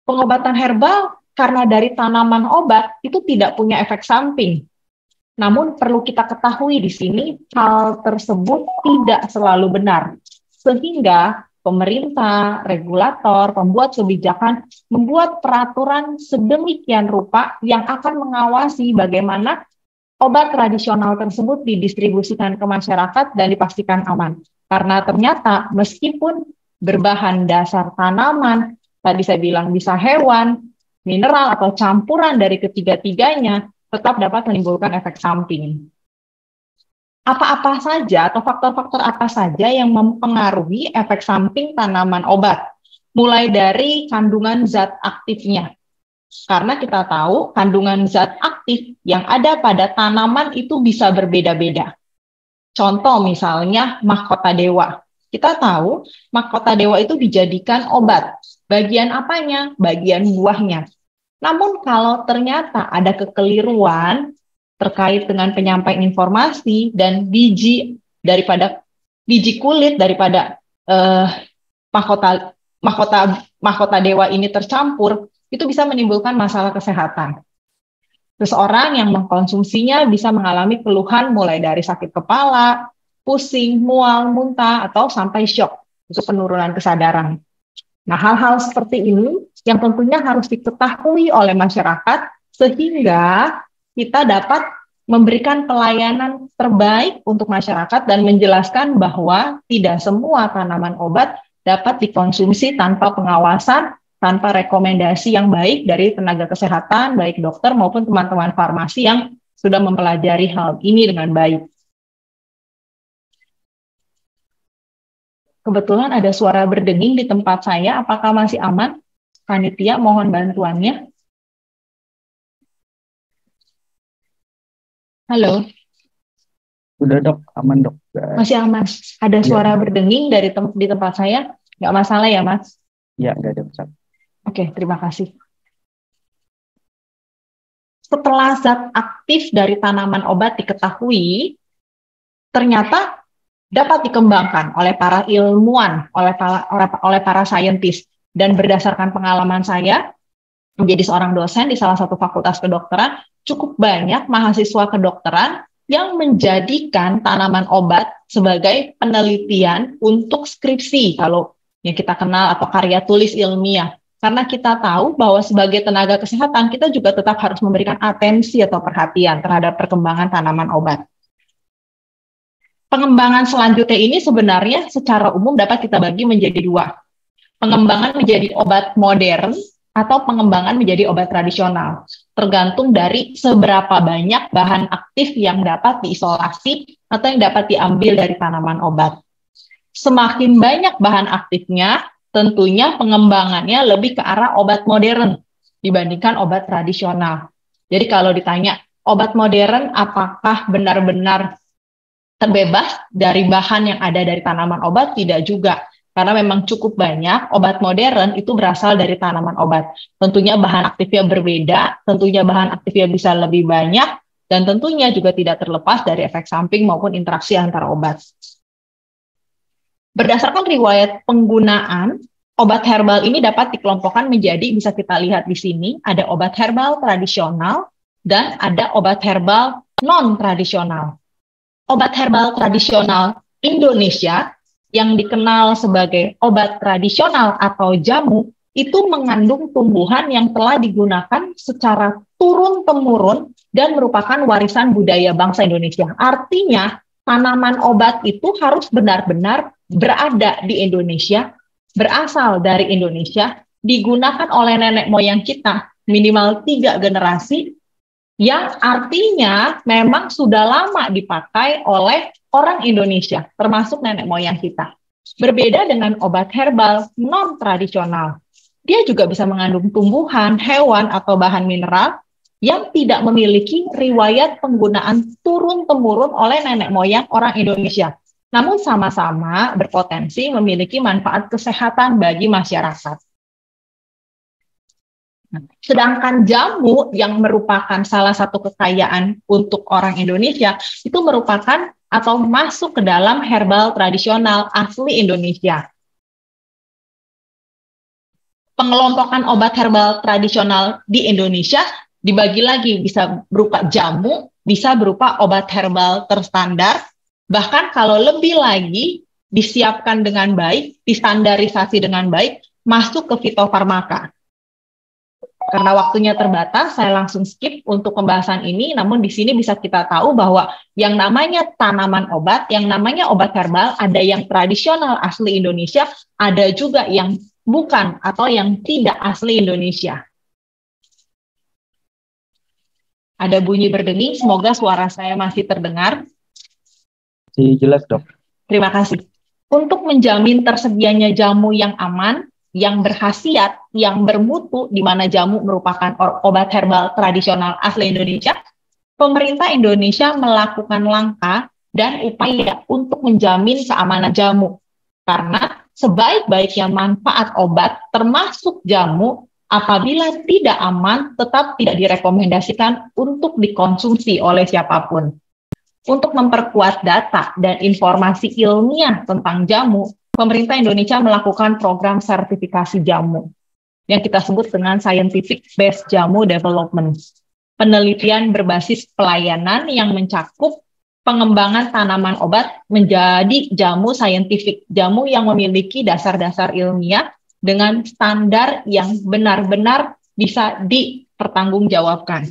pengobatan herbal karena dari tanaman obat itu tidak punya efek samping. Namun perlu kita ketahui di sini hal tersebut tidak selalu benar. Sehingga pemerintah, regulator, pembuat kebijakan membuat peraturan sedemikian rupa yang akan mengawasi bagaimana obat tradisional tersebut didistribusikan ke masyarakat dan dipastikan aman. Karena ternyata meskipun berbahan dasar tanaman, tadi saya bilang bisa hewan, mineral atau campuran dari ketiga-tiganya, tetap dapat menimbulkan efek samping. Apa-apa saja atau faktor-faktor apa saja yang mempengaruhi efek samping tanaman obat, mulai dari kandungan zat aktifnya. Karena kita tahu kandungan zat aktif yang ada pada tanaman itu bisa berbeda-beda. Contoh misalnya mahkota dewa. Kita tahu mahkota dewa itu dijadikan obat. Bagian apanya? Bagian buahnya. Namun kalau ternyata ada kekeliruan terkait dengan penyampaian informasi dan biji kulit daripada mahkota dewa ini tercampur, itu bisa menimbulkan masalah kesehatan. Seseorang yang mengkonsumsinya bisa mengalami keluhan mulai dari sakit kepala, pusing, mual, muntah, atau sampai syok, itu penurunan kesadaran. Nah, hal-hal seperti ini yang tentunya harus diketahui oleh masyarakat sehingga kita dapat memberikan pelayanan terbaik untuk masyarakat dan menjelaskan bahwa tidak semua tanaman obat dapat dikonsumsi tanpa pengawasan, tanpa rekomendasi yang baik dari tenaga kesehatan, baik dokter maupun teman-teman farmasi yang sudah mempelajari hal ini dengan baik. Kebetulan ada suara berdenging di tempat saya, apakah masih aman? Panitia, mohon bantuannya. Halo. Sudah dok, aman dok. Masih aman. Ada suara berdenging di tempat saya, nggak masalah ya Mas? Ya, nggak ada masalah. Oke, terima kasih. Setelah zat aktif dari tanaman obat diketahui, ternyata dapat dikembangkan oleh para ilmuwan, oleh para saintis. Dan berdasarkan pengalaman saya, menjadi seorang dosen di salah satu fakultas kedokteran, cukup banyak mahasiswa kedokteran yang menjadikan tanaman obat sebagai penelitian untuk skripsi, kalau yang kita kenal, atau karya tulis ilmiah. Karena kita tahu bahwa sebagai tenaga kesehatan, kita juga tetap harus memberikan atensi atau perhatian terhadap perkembangan tanaman obat. Pengembangan selanjutnya ini sebenarnya secara umum dapat kita bagi menjadi dua. Pengembangan menjadi obat modern atau pengembangan menjadi obat tradisional. Tergantung dari seberapa banyak bahan aktif yang dapat diisolasi atau yang dapat diambil dari tanaman obat. Semakin banyak bahan aktifnya, tentunya pengembangannya lebih ke arah obat modern dibandingkan obat tradisional. Jadi kalau ditanya, obat modern apakah benar-benar terbebas dari bahan yang ada dari tanaman obat? Tidak juga. Karena memang cukup banyak obat modern itu berasal dari tanaman obat. Tentunya bahan aktifnya berbeda, tentunya bahan aktifnya bisa lebih banyak, dan tentunya juga tidak terlepas dari efek samping maupun interaksi antara obat. Berdasarkan riwayat penggunaan, obat herbal ini dapat dikelompokkan menjadi, bisa kita lihat di sini, ada obat herbal tradisional dan ada obat herbal non-tradisional. Obat herbal tradisional Indonesia yang dikenal sebagai obat tradisional atau jamu, itu mengandung tumbuhan yang telah digunakan secara turun-temurun dan merupakan warisan budaya bangsa Indonesia. Artinya, tanaman obat itu harus benar-benar berada di Indonesia, berasal dari Indonesia, digunakan oleh nenek moyang kita, minimal 3 generasi, yang artinya memang sudah lama dipakai oleh orang Indonesia, termasuk nenek moyang kita. Berbeda dengan obat herbal non-tradisional. Dia juga bisa mengandung tumbuhan, hewan, atau bahan mineral yang tidak memiliki riwayat penggunaan turun-temurun oleh nenek moyang orang Indonesia. Namun sama-sama berpotensi memiliki manfaat kesehatan bagi masyarakat. Sedangkan jamu yang merupakan salah satu kekayaan untuk orang Indonesia itu merupakan atau masuk ke dalam herbal tradisional asli Indonesia. Pengelompokan obat herbal tradisional di Indonesia dibagi lagi, bisa berupa jamu, bisa berupa obat herbal terstandar, bahkan kalau lebih lagi disiapkan dengan baik, distandarisasi dengan baik, masuk ke fitofarmaka. Karena waktunya terbatas, saya langsung skip untuk pembahasan ini, namun di sini bisa kita tahu bahwa yang namanya tanaman obat, yang namanya obat herbal, ada yang tradisional asli Indonesia, ada juga yang bukan atau yang tidak asli Indonesia. Ada bunyi berdenging, semoga suara saya masih terdengar. Jelas, Dok. Terima kasih. Untuk menjamin tersedianya jamu yang aman, yang berkhasiat, yang bermutu, di mana jamu merupakan obat herbal tradisional asli Indonesia, pemerintah Indonesia melakukan langkah dan upaya untuk menjamin keamanan jamu. Karena sebaik-baiknya manfaat obat, termasuk jamu, apabila tidak aman, tetap tidak direkomendasikan untuk dikonsumsi oleh siapapun. Untuk memperkuat data dan informasi ilmiah tentang jamu, pemerintah Indonesia melakukan program sertifikasi jamu yang kita sebut dengan Scientific Based Jamu Development. Penelitian berbasis pelayanan yang mencakup pengembangan tanaman obat menjadi jamu saintifik, jamu yang memiliki dasar-dasar ilmiah dengan standar yang benar-benar bisa dipertanggungjawabkan.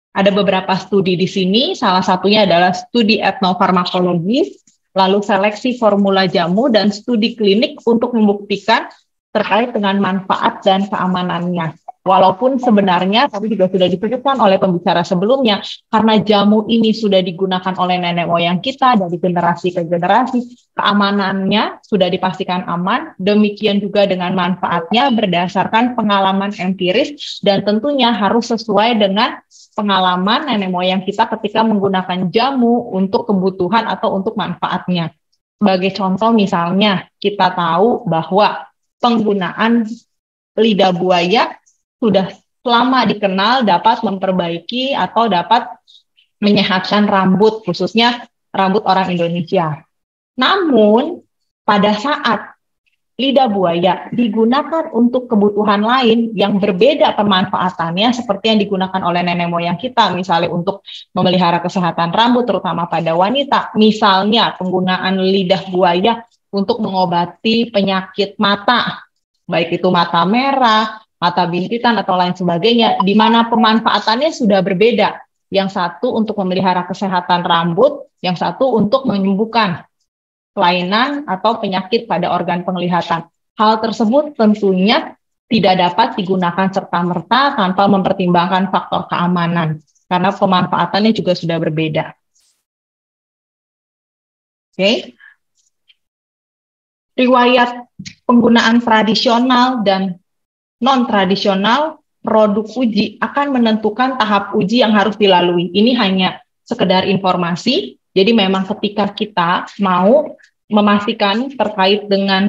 Ada beberapa studi di sini, salah satunya adalah studi etnofarmakologi, lalu seleksi formula jamu, dan studi klinik untuk membuktikan terkait dengan manfaat dan keamanannya. Walaupun sebenarnya, tadi juga sudah disebutkan oleh pembicara sebelumnya, karena jamu ini sudah digunakan oleh nenek moyang kita dari generasi ke generasi, keamanannya sudah dipastikan aman, demikian juga dengan manfaatnya berdasarkan pengalaman empiris, dan tentunya harus sesuai dengan pengalaman nenek moyang kita ketika menggunakan jamu untuk kebutuhan atau untuk manfaatnya. Sebagai contoh misalnya, kita tahu bahwa penggunaan lidah buaya sudah lama dikenal dapat memperbaiki atau dapat menyehatkan rambut, khususnya rambut orang Indonesia. Namun, pada saat lidah buaya digunakan untuk kebutuhan lain yang berbeda pemanfaatannya, seperti yang digunakan oleh nenek moyang kita, misalnya untuk memelihara kesehatan rambut, terutama pada wanita, misalnya penggunaan lidah buaya untuk mengobati penyakit mata, baik itu mata merah, mata bintitan, atau lain sebagainya, di mana pemanfaatannya sudah berbeda. Yang satu untuk memelihara kesehatan rambut, yang satu untuk menyembuhkan kelainan atau penyakit pada organ penglihatan. Hal tersebut tentunya tidak dapat digunakan serta-merta tanpa mempertimbangkan faktor keamanan, karena pemanfaatannya juga sudah berbeda. Oke. Riwayat penggunaan tradisional dan non-tradisional produk uji akan menentukan tahap uji yang harus dilalui. Ini hanya sekedar informasi, jadi memang ketika kita mau memastikan terkait dengan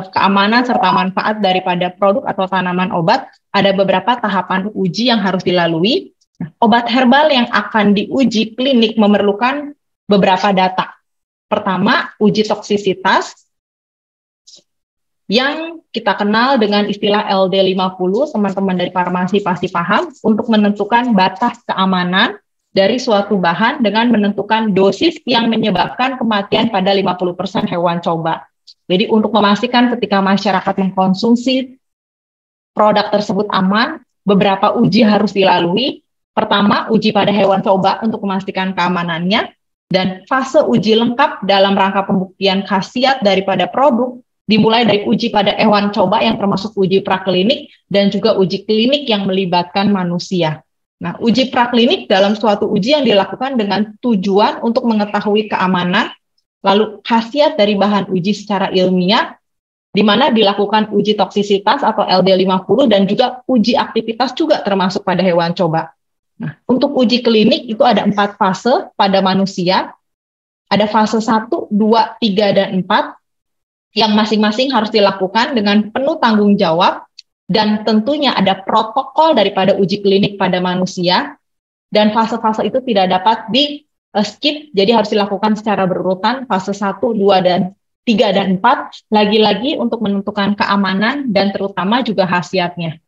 keamanan serta manfaat daripada produk atau tanaman obat, ada beberapa tahapan uji yang harus dilalui. Obat herbal yang akan diuji klinik memerlukan beberapa data. Pertama, uji toksisitas, yang kita kenal dengan istilah LD50, teman-teman dari farmasi pasti paham, untuk menentukan batas keamanan dari suatu bahan dengan menentukan dosis yang menyebabkan kematian pada 50% hewan coba. Jadi untuk memastikan ketika masyarakat mengkonsumsi produk tersebut aman, beberapa uji harus dilalui. Pertama, uji pada hewan coba untuk memastikan keamanannya, dan fase uji lengkap dalam rangka pembuktian khasiat daripada produk dimulai dari uji pada hewan coba yang termasuk uji praklinik dan juga uji klinik yang melibatkan manusia. Nah, uji praklinik dalam suatu uji yang dilakukan dengan tujuan untuk mengetahui keamanan, Lalu khasiat dari bahan uji secara ilmiah, di mana dilakukan uji toksisitas atau LD50 dan juga uji aktivitas juga termasuk pada hewan coba. Nah, untuk uji klinik itu ada 4 fase pada manusia. Ada fase 1, 2, 3, dan 4 yang masing-masing harus dilakukan dengan penuh tanggung jawab dan tentunya ada protokol daripada uji klinik pada manusia dan fase-fase itu tidak dapat di skip, jadi harus dilakukan secara berurutan fase 1, 2, dan 3 dan 4, lagi-lagi untuk menentukan keamanan dan terutama juga khasiatnya.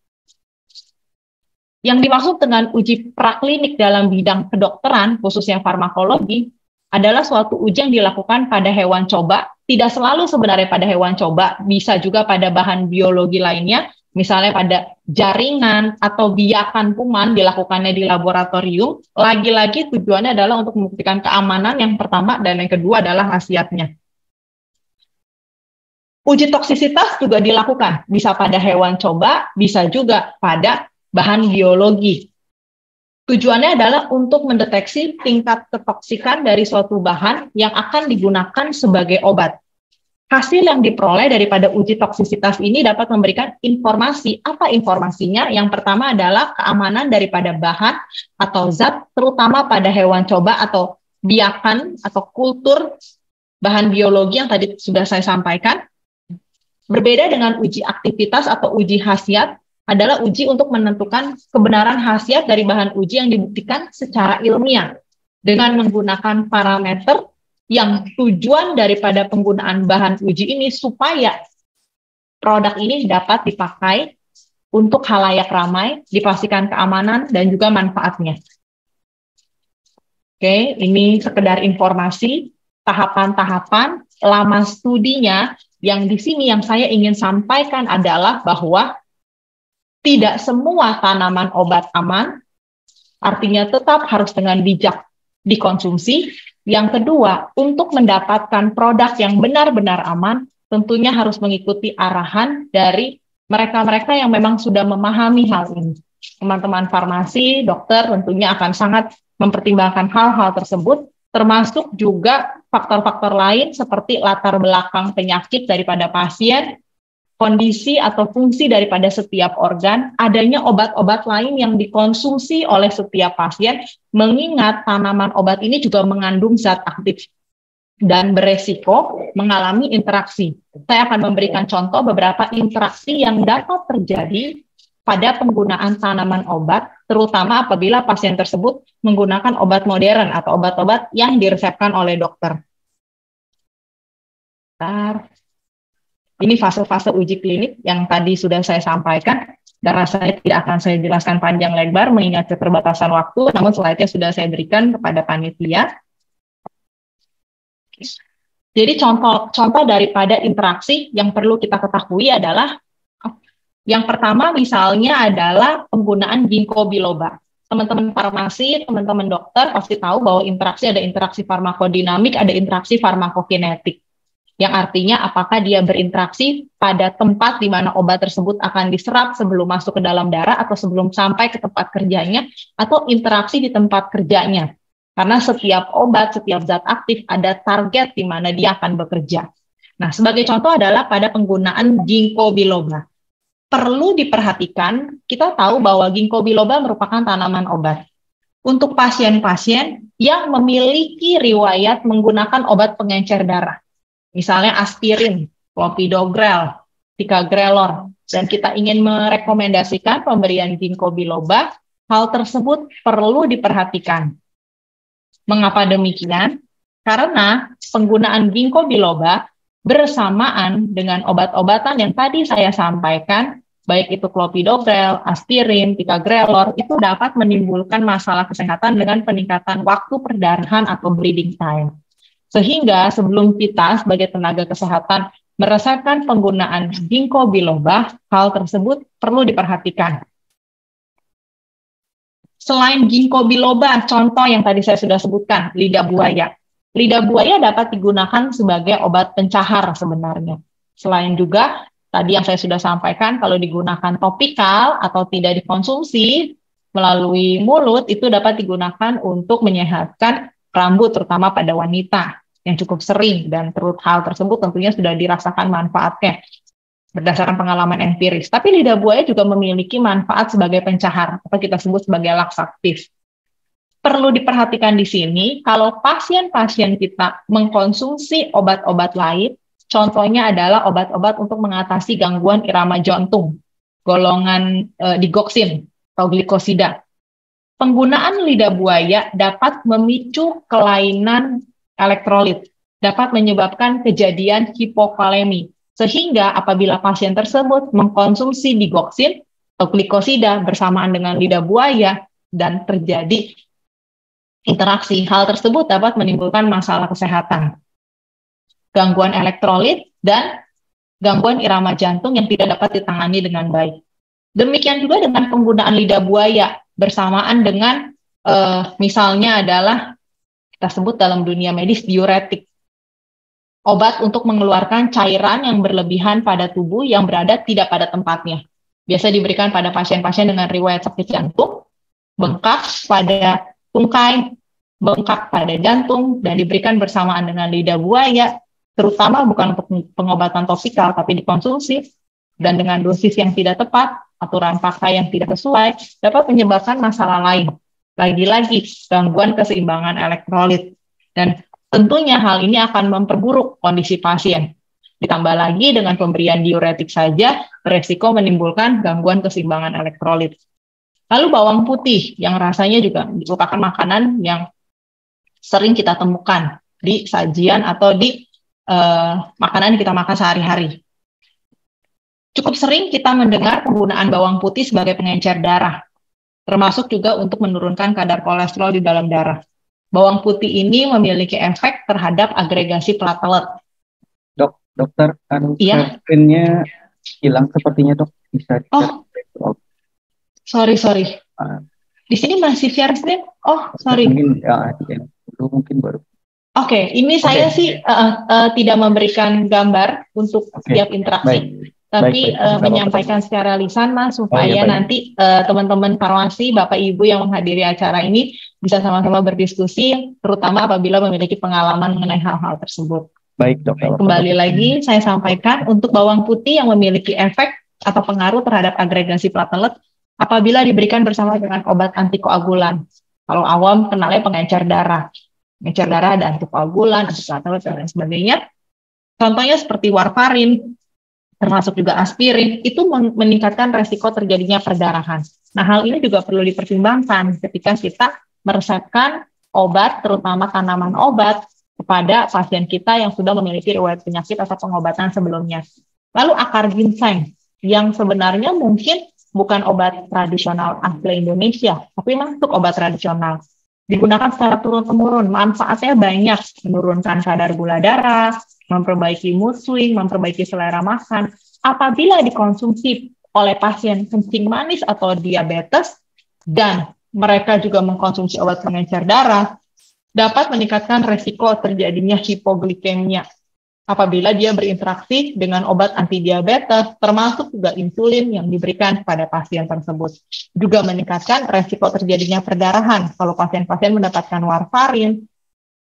Yang dimaksud dengan uji praklinik dalam bidang kedokteran, khususnya farmakologi, adalah suatu uji yang dilakukan pada hewan coba, tidak selalu sebenarnya pada hewan coba, bisa juga pada bahan biologi lainnya, misalnya pada jaringan atau biakan kuman dilakukannya di laboratorium, lagi-lagi tujuannya adalah untuk membuktikan keamanan yang pertama dan yang kedua adalah khasiatnya. Uji toksisitas juga dilakukan, bisa pada hewan coba, bisa juga pada bahan biologi. Tujuannya adalah untuk mendeteksi tingkat ketoksikan dari suatu bahan yang akan digunakan sebagai obat. Hasil yang diperoleh daripada uji toksisitas ini dapat memberikan informasi. Apa informasinya? Yang pertama adalah keamanan daripada bahan atau zat, terutama pada hewan coba atau biakan atau kultur bahan biologi yang tadi sudah saya sampaikan. Berbeda dengan uji aktivitas atau uji khasiat, adalah uji untuk menentukan kebenaran khasiat dari bahan uji yang dibuktikan secara ilmiah dengan menggunakan parameter yang tujuan daripada penggunaan bahan uji ini supaya produk ini dapat dipakai untuk khalayak ramai, dipastikan keamanan dan juga manfaatnya. Oke, ini sekedar informasi, tahapan-tahapan, lama studinya, yang di sini yang saya ingin sampaikan adalah bahwa tidak semua tanaman obat aman, artinya tetap harus dengan bijak dikonsumsi. Yang kedua, untuk mendapatkan produk yang benar-benar aman, tentunya harus mengikuti arahan dari mereka-mereka yang memang sudah memahami hal ini. Teman-teman farmasi, dokter tentunya akan sangat mempertimbangkan hal-hal tersebut, termasuk juga faktor-faktor lain seperti latar belakang penyakit daripada pasien, kondisi atau fungsi daripada setiap organ, adanya obat-obat lain yang dikonsumsi oleh setiap pasien, mengingat tanaman obat ini juga mengandung zat aktif dan beresiko mengalami interaksi. Saya akan memberikan contoh beberapa interaksi yang dapat terjadi pada penggunaan tanaman obat, terutama apabila pasien tersebut menggunakan obat modern atau obat-obat yang diresepkan oleh dokter. Ini fase-fase uji klinik yang tadi sudah saya sampaikan, dan rasanya tidak akan saya jelaskan panjang lebar mengingat keterbatasan waktu, namun slide-nya sudah saya berikan kepada panitia. Jadi contoh daripada interaksi yang perlu kita ketahui adalah, yang pertama misalnya adalah penggunaan ginkgo biloba. Teman-teman farmasi, teman-teman dokter pasti tahu bahwa ada interaksi farmakodinamik, ada interaksi farmakokinetik. Yang artinya apakah dia berinteraksi pada tempat di mana obat tersebut akan diserap sebelum masuk ke dalam darah atau sebelum sampai ke tempat kerjanya, atau interaksi di tempat kerjanya. Karena setiap obat, setiap zat aktif ada target di mana dia akan bekerja. Nah, sebagai contoh adalah pada penggunaan ginkgo biloba. Perlu diperhatikan, kita tahu bahwa ginkgo biloba merupakan tanaman obat. Untuk pasien-pasien yang memiliki riwayat menggunakan obat pengencer darah, misalnya aspirin, clopidogrel, ticagrelor, dan kita ingin merekomendasikan pemberian ginkgo biloba, hal tersebut perlu diperhatikan. Mengapa demikian? Karena penggunaan ginkgo biloba bersamaan dengan obat-obatan yang tadi saya sampaikan, baik itu clopidogrel, aspirin, ticagrelor, itu dapat menimbulkan masalah kesehatan dengan peningkatan waktu perdarahan atau bleeding time. Sehingga sebelum kita sebagai tenaga kesehatan meresepkan penggunaan ginkgo biloba, hal tersebut perlu diperhatikan. Selain ginkgo biloba, contoh yang tadi saya sudah sebutkan, lidah buaya. Lidah buaya dapat digunakan sebagai obat pencahar sebenarnya. Selain juga, tadi yang saya sudah sampaikan, kalau digunakan topikal atau tidak dikonsumsi melalui mulut, itu dapat digunakan untuk menyehatkan rambut, terutama pada wanita. yang cukup sering, dan hal tersebut tentunya sudah dirasakan manfaatnya berdasarkan pengalaman empiris. Tapi lidah buaya juga memiliki manfaat sebagai pencahar, atau kita sebut sebagai laksaktif. Perlu diperhatikan di sini, kalau pasien-pasien kita mengkonsumsi obat-obat lain, contohnya adalah obat-obat untuk mengatasi gangguan irama jantung, golongan digoxin atau glikosida. Penggunaan lidah buaya dapat memicu kelainan elektrolit, dapat menyebabkan kejadian hipokalemi. Sehingga apabila pasien tersebut mengkonsumsi digoxin atau glikosida bersamaan dengan lidah buaya dan terjadi interaksi, hal tersebut dapat menimbulkan masalah kesehatan, gangguan elektrolit, dan gangguan irama jantung yang tidak dapat ditangani dengan baik. Demikian juga dengan penggunaan lidah buaya bersamaan dengan misalnya adalah kita sebut dalam dunia medis diuretik, obat untuk mengeluarkan cairan yang berlebihan pada tubuh yang berada tidak pada tempatnya. Biasa diberikan pada pasien-pasien dengan riwayat sakit jantung, bengkak pada tungkai, bengkak pada jantung, dan diberikan bersamaan dengan lidah buaya, terutama bukan untuk pengobatan topikal, tapi dikonsumsi, dan dengan dosis yang tidak tepat, aturan pakai yang tidak sesuai, dapat menyebabkan masalah lain. Lagi-lagi, gangguan keseimbangan elektrolit. Dan tentunya hal ini akan memperburuk kondisi pasien. Ditambah lagi dengan pemberian diuretik saja, beresiko menimbulkan gangguan keseimbangan elektrolit. Lalu bawang putih, yang rasanya juga merupakan makanan yang sering kita temukan di sajian atau di makanan yang kita makan sehari-hari. Cukup sering kita mendengar penggunaan bawang putih sebagai pengencer darah, termasuk juga untuk menurunkan kadar kolesterol di dalam darah. Bawang putih ini memiliki efek terhadap agregasi platelet. Dokter, screen-nya hilang sepertinya, dok. Bisa sorry. Di sini masih share screen? Sorry. Mungkin baru. Oke, ini saya sih tidak memberikan gambar untuk setiap interaksi. Tapi menyampaikan secara lisan, Mas, supaya nanti teman-teman farmasi, Bapak Ibu yang menghadiri acara ini bisa sama-sama berdiskusi, terutama apabila memiliki pengalaman mengenai hal-hal tersebut. Baik, Dok. Kembali lagi, saya sampaikan untuk bawang putih yang memiliki efek atau pengaruh terhadap agregasi platelet apabila diberikan bersama dengan obat antikoagulan. Kalau awam kenalnya pengencer darah. Pengencer darah ada antikoagulan, antiplatelet, dan lain sebagainya. Contohnya seperti warfarin, termasuk juga aspirin, itu meningkatkan resiko terjadinya perdarahan. Nah, hal ini juga perlu dipertimbangkan ketika kita meresepkan obat, terutama tanaman obat, kepada pasien kita yang sudah memiliki riwayat penyakit atau pengobatan sebelumnya. Lalu akar ginseng, yang sebenarnya mungkin bukan obat tradisional asli Indonesia, tapi masuk obat tradisional. Digunakan secara turun-temurun, manfaatnya banyak, menurunkan kadar gula darah, memperbaiki mood swing, memperbaiki selera makan. Apabila dikonsumsi oleh pasien kencing manis atau diabetes, dan mereka juga mengkonsumsi obat pengencer darah, dapat meningkatkan resiko terjadinya hipoglikemia apabila dia berinteraksi dengan obat antidiabetes, termasuk juga insulin yang diberikan pada pasien tersebut. Juga meningkatkan resiko terjadinya perdarahan kalau pasien-pasien mendapatkan warfarin,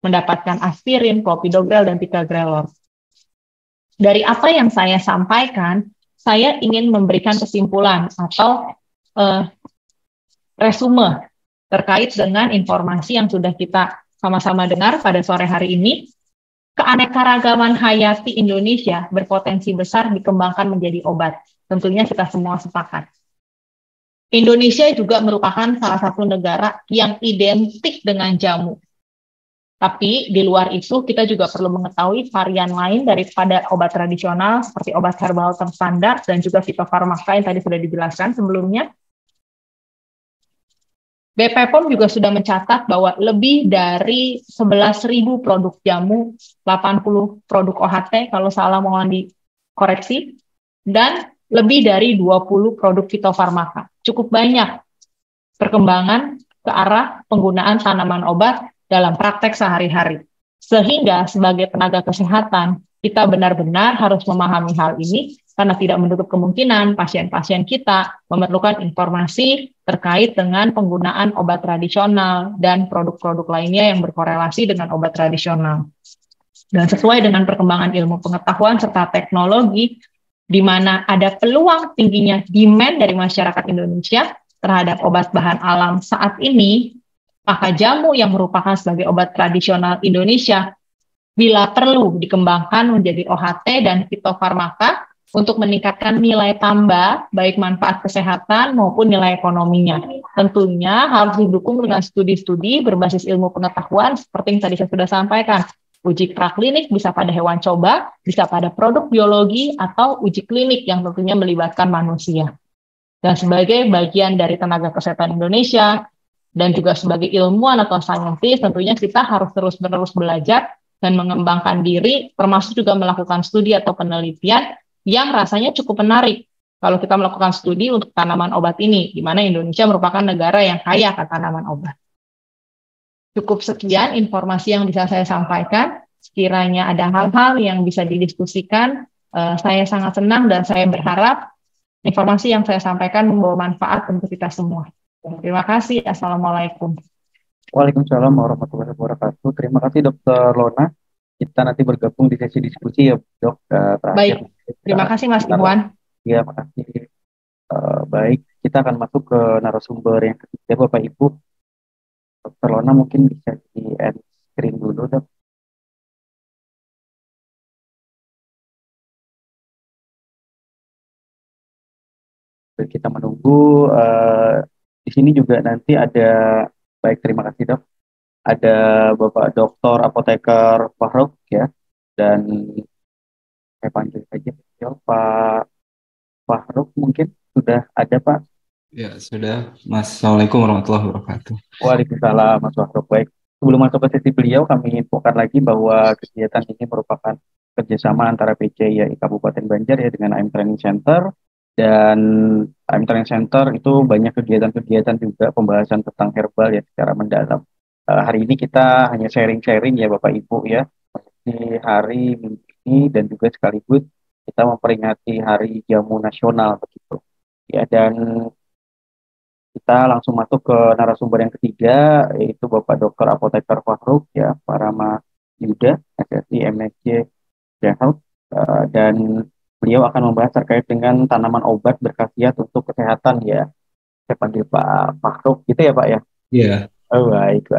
mendapatkan aspirin, clopidogrel, dan ticagrelor. Dari apa yang saya sampaikan, saya ingin memberikan kesimpulan atau resume terkait dengan informasi yang sudah kita sama-sama dengar pada sore hari ini. Keanekaragaman hayati Indonesia berpotensi besar dikembangkan menjadi obat. Tentunya kita semua sepakat. Indonesia juga merupakan salah satu negara yang identik dengan jamu. Tapi di luar itu kita juga perlu mengetahui varian lain daripada obat tradisional seperti obat herbal terstandar dan juga fitofarmaka yang tadi sudah dijelaskan sebelumnya. BPOM juga sudah mencatat bahwa lebih dari 11.000 produk jamu, 80 produk OHT, kalau salah mohon dikoreksi, dan lebih dari 20 produk fitofarmaka. Cukup banyak perkembangan ke arah penggunaan tanaman obat dalam praktek sehari-hari. Sehingga sebagai tenaga kesehatan, kita benar-benar harus memahami hal ini, karena tidak menutup kemungkinan pasien-pasien kita memerlukan informasi terkait dengan penggunaan obat tradisional dan produk-produk lainnya yang berkorelasi dengan obat tradisional. Dan sesuai dengan perkembangan ilmu pengetahuan serta teknologi, di mana ada peluang tingginya demand dari masyarakat Indonesia terhadap obat bahan alam saat ini, maka jamu yang merupakan sebagai obat tradisional Indonesia bila perlu dikembangkan menjadi OHT dan fitofarmaka untuk meningkatkan nilai tambah baik manfaat kesehatan maupun nilai ekonominya. Tentunya harus didukung dengan studi-studi berbasis ilmu pengetahuan seperti yang tadi saya sudah sampaikan. Uji praklinik bisa pada hewan coba, bisa pada produk biologi, atau uji klinik yang tentunya melibatkan manusia. Dan sebagai bagian dari tenaga kesehatan Indonesia, dan juga sebagai ilmuwan atau saintis, tentunya kita harus terus-menerus belajar dan mengembangkan diri, termasuk juga melakukan studi atau penelitian yang rasanya cukup menarik. Kalau kita melakukan studi untuk tanaman obat ini, di mana Indonesia merupakan negara yang kaya akan tanaman obat. Cukup sekian informasi yang bisa saya sampaikan. Sekiranya ada hal-hal yang bisa didiskusikan, saya sangat senang dan saya berharap informasi yang saya sampaikan membawa manfaat untuk kita semua. Terima kasih. Assalamualaikum. Waalaikumsalam warahmatullahi wabarakatuh. Terima kasih Dr. Lona. Kita nanti bergabung di sesi diskusi ya, Dok. Baik. Terima kasih Mas Iwan. Ya, makasih. Baik, kita akan masuk ke narasumber yang ketiga, Bapak Ibu. Dr. Lona mungkin bisa di-end screen dulu, Dok. Kita menunggu. Di sini juga nanti ada, baik, terima kasih, Dok. Ada Bapak Dr. Apoteker Fahruk ya, dan saya panggil saja Pak Fahruk, mungkin sudah ada, Pak? Ya, sudah. Mas, Assalamualaikum warahmatullahi wabarakatuh. Waalaikumsalam, Mas Fahruk. Baik, sebelum masuk ke sesi beliau, kami infokan lagi bahwa kegiatan ini merupakan kerjasama antara PCIAI Kabupaten Banjar ya dengan AM Training Center, dan AM Training Center itu banyak kegiatan-kegiatan juga pembahasan tentang herbal ya secara mendalam. Hari ini kita hanya sharing-sharing ya Bapak Ibu ya, di hari Minggu ini, dan juga sekaligus kita memperingati Hari Jamu Nasional begitu. Ya, dan kita langsung masuk ke narasumber yang ketiga, yaitu Bapak Dr. Apoteker Fahruk ya, Pak Rama Yuda, SSI MSc Health, dan beliau akan membahas terkait dengan tanaman obat berkhasiat untuk kesehatan ya. Saya panggil Pak Fahruk gitu ya Pak ya? Iya. Oh, baik.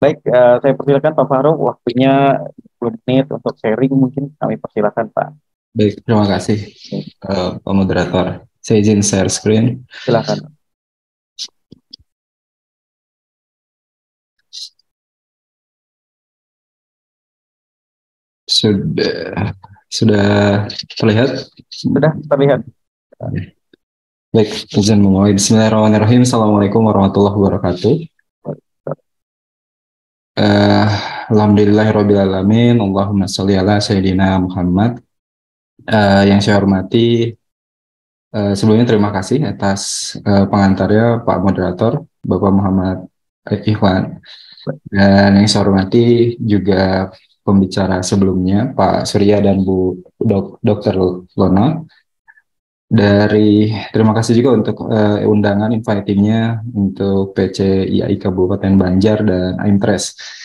Baik, saya persilakan Pak Fahruk, waktunya 10 menit untuk sharing, mungkin kami persilakan Pak. Baik, terima kasih Pak Moderator. Saya izin share screen. Silakan. Sudah terlihat? Sudah terlihat. Baik, izin memulai. Bismillahirrahmanirrahim. Assalamualaikum warahmatullahi wabarakatuh. Alhamdulillahirrahmanirrahim. Allahumma sholli ala Sayyidina Muhammad. Yang saya hormati, sebelumnya terima kasih atas pengantarnya Pak Moderator, Bapak Muhammad Ikhwan. Dan yang saya hormati juga pembicara sebelumnya, Pak Surya dan Bu Dr. Lona. Terima kasih juga untuk undangan invitingnya untuk PCIAI Kabupaten Banjar dan AIMTRES.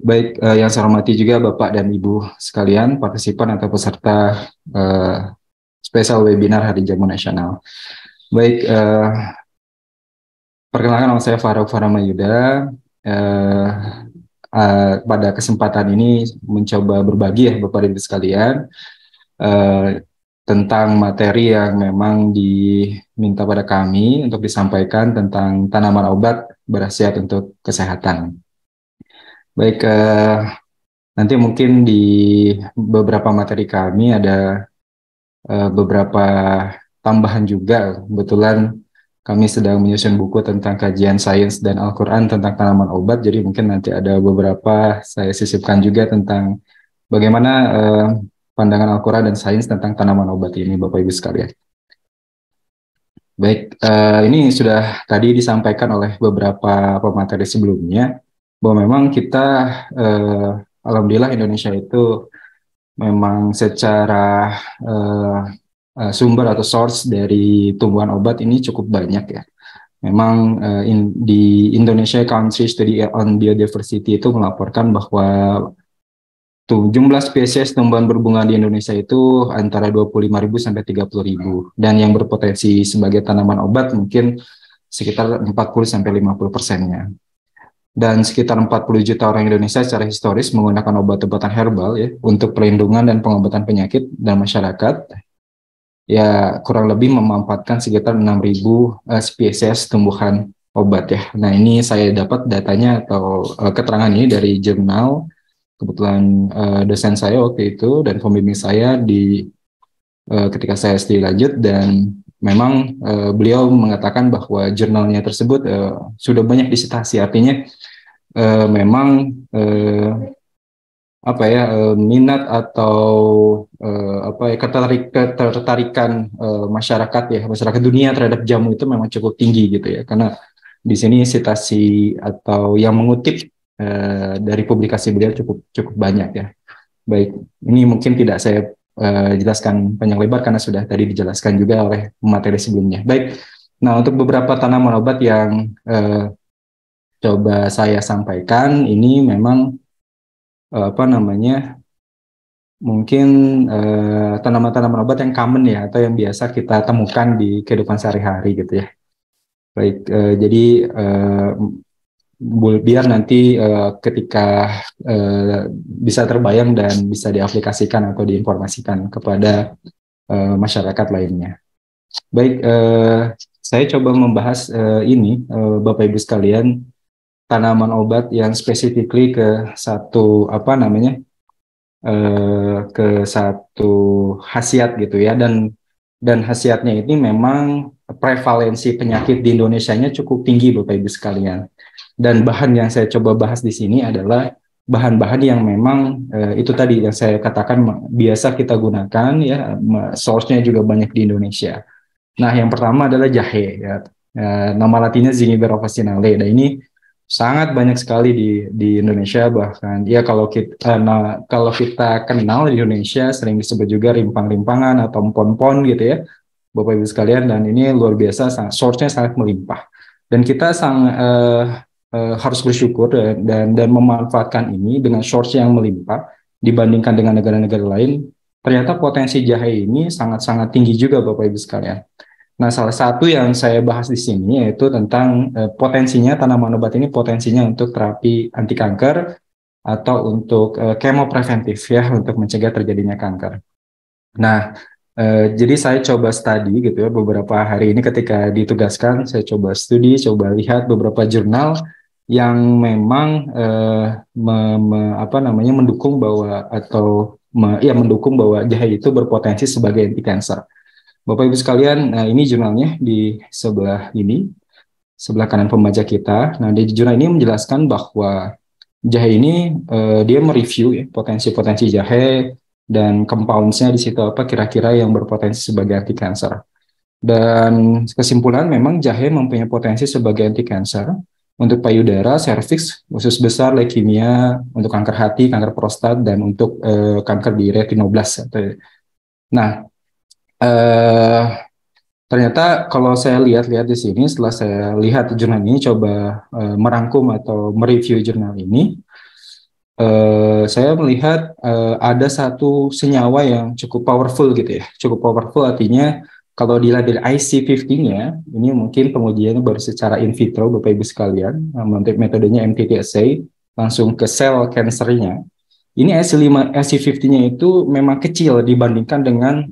Baik, yang saya hormati juga Bapak dan Ibu sekalian, partisipan atau peserta spesial webinar Hari Jamu Nasional. Baik, perkenalkan nama saya Fahruk Faramayuda. Pada kesempatan ini mencoba berbagi ya Bapak Ibu sekalian tentang materi yang memang diminta pada kami untuk disampaikan tentang tanaman obat berkhasiat untuk kesehatan. Baik, nanti mungkin di beberapa materi kami ada beberapa tambahan juga. Kebetulan kami sedang menyusun buku tentang kajian sains dan Al-Quran tentang tanaman obat, jadi mungkin nanti ada beberapa saya sisipkan juga tentang bagaimana pandangan Al-Quran dan sains tentang tanaman obat ini, Bapak Ibu sekalian. Baik, ini sudah tadi disampaikan oleh beberapa pemateri sebelumnya, bahwa memang kita, alhamdulillah Indonesia itu memang secara sumber atau source dari tumbuhan obat ini cukup banyak ya. Memang di Indonesia Country Study on Biodiversity itu melaporkan bahwa jumlah spesies tumbuhan berbunga di Indonesia itu antara 25.000 sampai 30.000, dan yang berpotensi sebagai tanaman obat mungkin sekitar 40 sampai 50%-nya. Dan sekitar 40 juta orang Indonesia secara historis menggunakan obat-obatan herbal ya untuk perlindungan dan pengobatan penyakit dan masyarakat. Ya kurang lebih memanfaatkan sekitar 6.000 spesies tumbuhan obat ya. Nah ini saya dapat datanya atau keterangan ini dari jurnal. Kebetulan dosen saya waktu itu dan pembimbing saya ketika saya studi lanjut, dan memang beliau mengatakan bahwa jurnalnya tersebut sudah banyak disitasi, artinya memang minat atau ketertarikan masyarakat dunia terhadap jamu itu memang cukup tinggi gitu ya, karena di sini sitasi atau yang mengutip dari publikasi beliau cukup banyak ya. Baik, ini mungkin tidak saya jelaskan panjang lebar karena sudah tadi dijelaskan juga oleh materi sebelumnya. Baik, nah untuk beberapa tanaman obat yang coba saya sampaikan ini memang mungkin tanaman-tanaman obat yang common ya, atau yang biasa kita temukan di kehidupan sehari-hari gitu ya. Baik, jadi biar nanti ketika bisa terbayang dan bisa diaplikasikan atau diinformasikan kepada masyarakat lainnya. Baik, saya coba membahas ini Bapak Ibu sekalian, tanaman obat yang specifically ke satu ke satu khasiat gitu ya, dan khasiatnya ini memang prevalensi penyakit di Indonesianya cukup tinggi Bapak Ibu sekalian. Dan bahan yang saya coba bahas di sini adalah bahan-bahan yang memang itu tadi yang saya katakan biasa kita gunakan ya, source-nya juga banyak di Indonesia. Nah, yang pertama adalah jahe ya. Nama latinnya Zingiber officinale. Dan ini sangat banyak sekali di Indonesia, bahkan ya kalau kita kenal di Indonesia sering disebut juga rimpang-rimpangan atau empon-empon gitu ya Bapak Ibu sekalian, dan ini luar biasa, source-nya sangat melimpah. Dan kita harus bersyukur dan memanfaatkan ini dengan source yang melimpah dibandingkan dengan negara-negara lain. Ternyata potensi jahe ini sangat-sangat tinggi juga Bapak Ibu sekalian. Nah, salah satu yang saya bahas di sini yaitu tentang potensinya tanaman obat ini, potensinya untuk terapi anti kanker atau untuk kemopreventif ya, untuk mencegah terjadinya kanker. Nah, jadi saya coba studi gitu ya, beberapa hari ini ketika ditugaskan saya coba lihat beberapa jurnal yang memang mendukung bahwa mendukung bahwa jahe itu berpotensi sebagai anti kanker. Bapak Ibu sekalian, ini jurnalnya di sebelah kanan pembaca kita. Nah, di jurnal ini menjelaskan bahwa jahe ini dia mereview ya, potensi-potensi jahe dan compounds-nya di situ apa kira-kira yang berpotensi sebagai anti kanker. Dan kesimpulan memang jahe mempunyai potensi sebagai anti kanker untuk payudara, serviks, usus besar, leukemia, untuk kanker hati, kanker prostat, dan untuk kanker di retinoblast. Nah, ternyata kalau saya lihat di sini, setelah saya lihat jurnal ini, coba merangkum atau mereview jurnal ini, saya melihat ada satu senyawa yang cukup powerful gitu ya. Cukup powerful artinya kalau dilihat dari IC50-nya, ini mungkin pengujiannya baru secara in vitro Bapak Ibu sekalian, metodenya MTT assay, langsung ke sel kansernya. Ini IC50-nya itu memang kecil dibandingkan dengan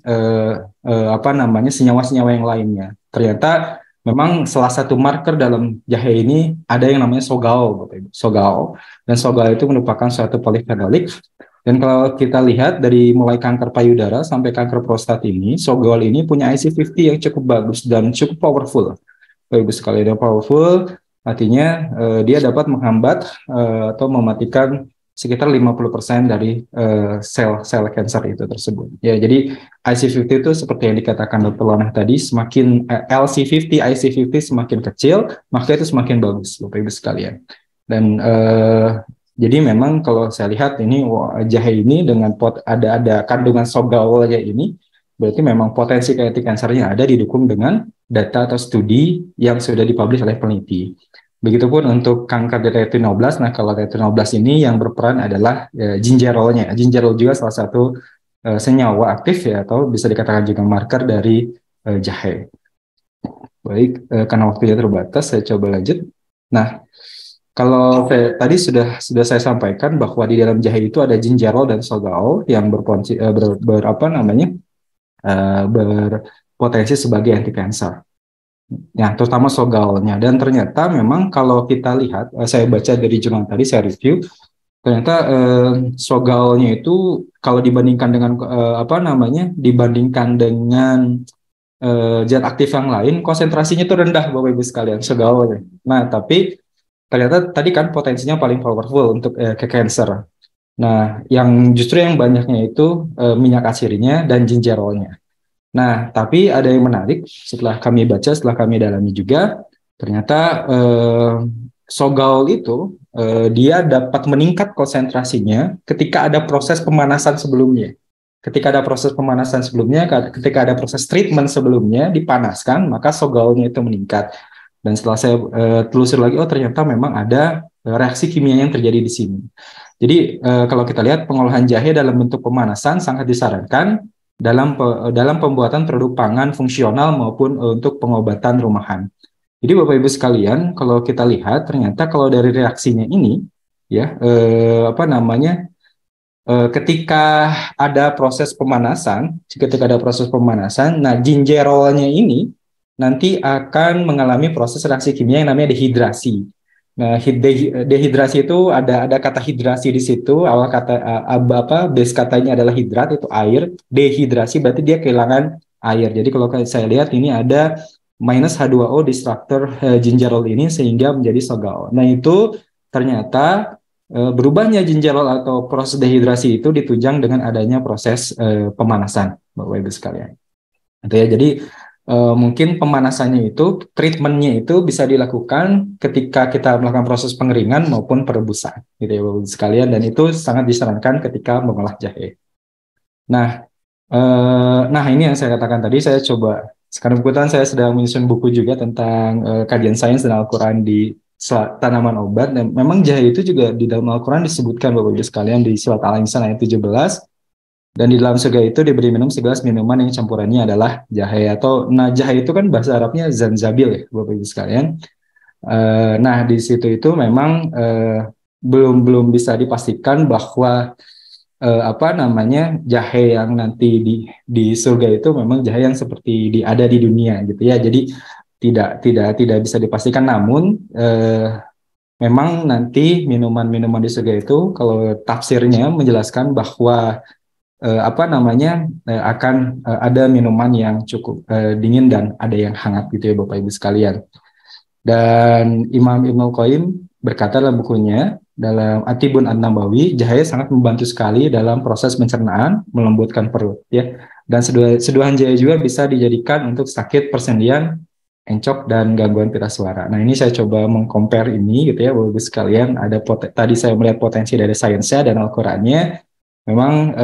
senyawa-senyawa yang lainnya. Ternyata memang salah satu marker dalam jahe ini ada yang namanya sogao, Bapak Ibu. Sogao. Dan sogao itu merupakan suatu polifenolik. Dan kalau kita lihat dari mulai kanker payudara sampai kanker prostat ini, sogao ini punya IC50 yang cukup bagus dan cukup powerful. Bapak Ibu sekalian, powerful artinya dia dapat menghambat atau mematikan sekitar 50% dari sel kanker itu tersebut. Ya, jadi IC50 itu seperti yang dikatakan Dr. Lona tadi, semakin LC50, IC50 semakin kecil, maka itu semakin bagus, Bapak Ibu sekalian. Dan jadi memang kalau saya lihat ini jahe ini dengan ada kandungan sogao-nya ini, berarti memang potensi anti kansernya ada, didukung dengan data atau studi yang sudah dipublish oleh peneliti. Begitupun untuk kanker di T13. Nah, kalau T13 ini yang berperan adalah gingerolnya. Gingerol juga salah satu senyawa aktif ya, atau bisa dikatakan juga marker dari jahe. Baik, karena waktunya terbatas, saya coba lanjut. Nah, kalau tadi sudah saya sampaikan bahwa di dalam jahe itu ada gingerol dan sogal yang berpotensi sebagai anti kanker. Ya, terutama sogalnya. Dan ternyata memang kalau kita lihat, saya baca dari jurnal tadi, saya review, ternyata sogalnya itu kalau dibandingkan dengan zat aktif yang lain, konsentrasinya itu rendah, Bapak Ibu sekalian, sogalnya. Nah, tapi ternyata tadi kan potensinya paling powerful untuk ke cancer. Nah, yang justru yang banyaknya itu minyak asirinya dan gingerolnya. Nah, tapi ada yang menarik setelah kami baca, setelah kami dalami juga, ternyata sogal itu dia dapat meningkat konsentrasinya ketika ada proses pemanasan sebelumnya. Ketika ada proses pemanasan sebelumnya, ketika ada proses treatment sebelumnya dipanaskan, maka sogalnya itu meningkat. Dan setelah saya telusur lagi, oh ternyata memang ada reaksi kimia yang terjadi di sini. Jadi kalau kita lihat pengolahan jahe dalam bentuk pemanasan sangat disarankan dalam pembuatan produk pangan fungsional maupun untuk pengobatan rumahan. Jadi Bapak Ibu sekalian, kalau kita lihat ternyata kalau dari reaksinya ini, ya ketika ada proses pemanasan, nah gingerolnya ini nanti akan mengalami proses reaksi kimia yang namanya dehidrasi. Nah, dehidrasi itu ada kata hidrasi di situ. Awal kata base katanya adalah hidrat, itu air. Dehidrasi berarti dia kehilangan air. Jadi kalau saya lihat ini ada minus H2O di struktur gingerol ini sehingga menjadi sogal. Nah, itu ternyata berubahnya gingerol atau proses dehidrasi itu ditunjang dengan adanya proses pemanasan, Bapak Ibu sekalian. Itu ya, jadi mungkin pemanasannya itu, treatmentnya itu bisa dilakukan ketika kita melakukan proses pengeringan maupun perebusan, gitu ya Bapak sekalian, dan itu sangat disarankan ketika mengolah jahe. Nah, ini yang saya katakan tadi, saya coba, sekarang kebetulan saya sedang menyusun buku juga tentang kajian sains dan Al-Quran di tanaman obat, dan memang jahe itu juga di dalam Al-Quran disebutkan Bapak Ibu sekalian di surat Al-Insan ayat 17, dan di dalam surga itu diberi minum segelas minuman yang campurannya adalah jahe, atau jahe itu kan bahasa Arabnya zanjabil ya Bapak Ibu sekalian. Nah di situ itu memang belum bisa dipastikan bahwa jahe yang nanti di surga itu memang jahe yang seperti ada di dunia gitu ya. Jadi tidak bisa dipastikan, namun memang nanti minuman-minuman di surga itu kalau tafsirnya menjelaskan bahwa akan ada minuman yang cukup dingin dan ada yang hangat gitu ya Bapak Ibu sekalian. Dan Imam Ibnul Qayyim berkata dalam bukunya, dalam Atibun An-Nabawi, jahe sangat membantu sekali dalam proses pencernaan, melembutkan perut ya. Dan seduhan jahe juga bisa dijadikan untuk sakit persendian, encok, dan gangguan pita suara. Nah, ini saya coba mengcompare ini gitu ya Bapak Ibu sekalian. Tadi saya melihat potensi dari sainsnya dan Al-Qur'annya. Memang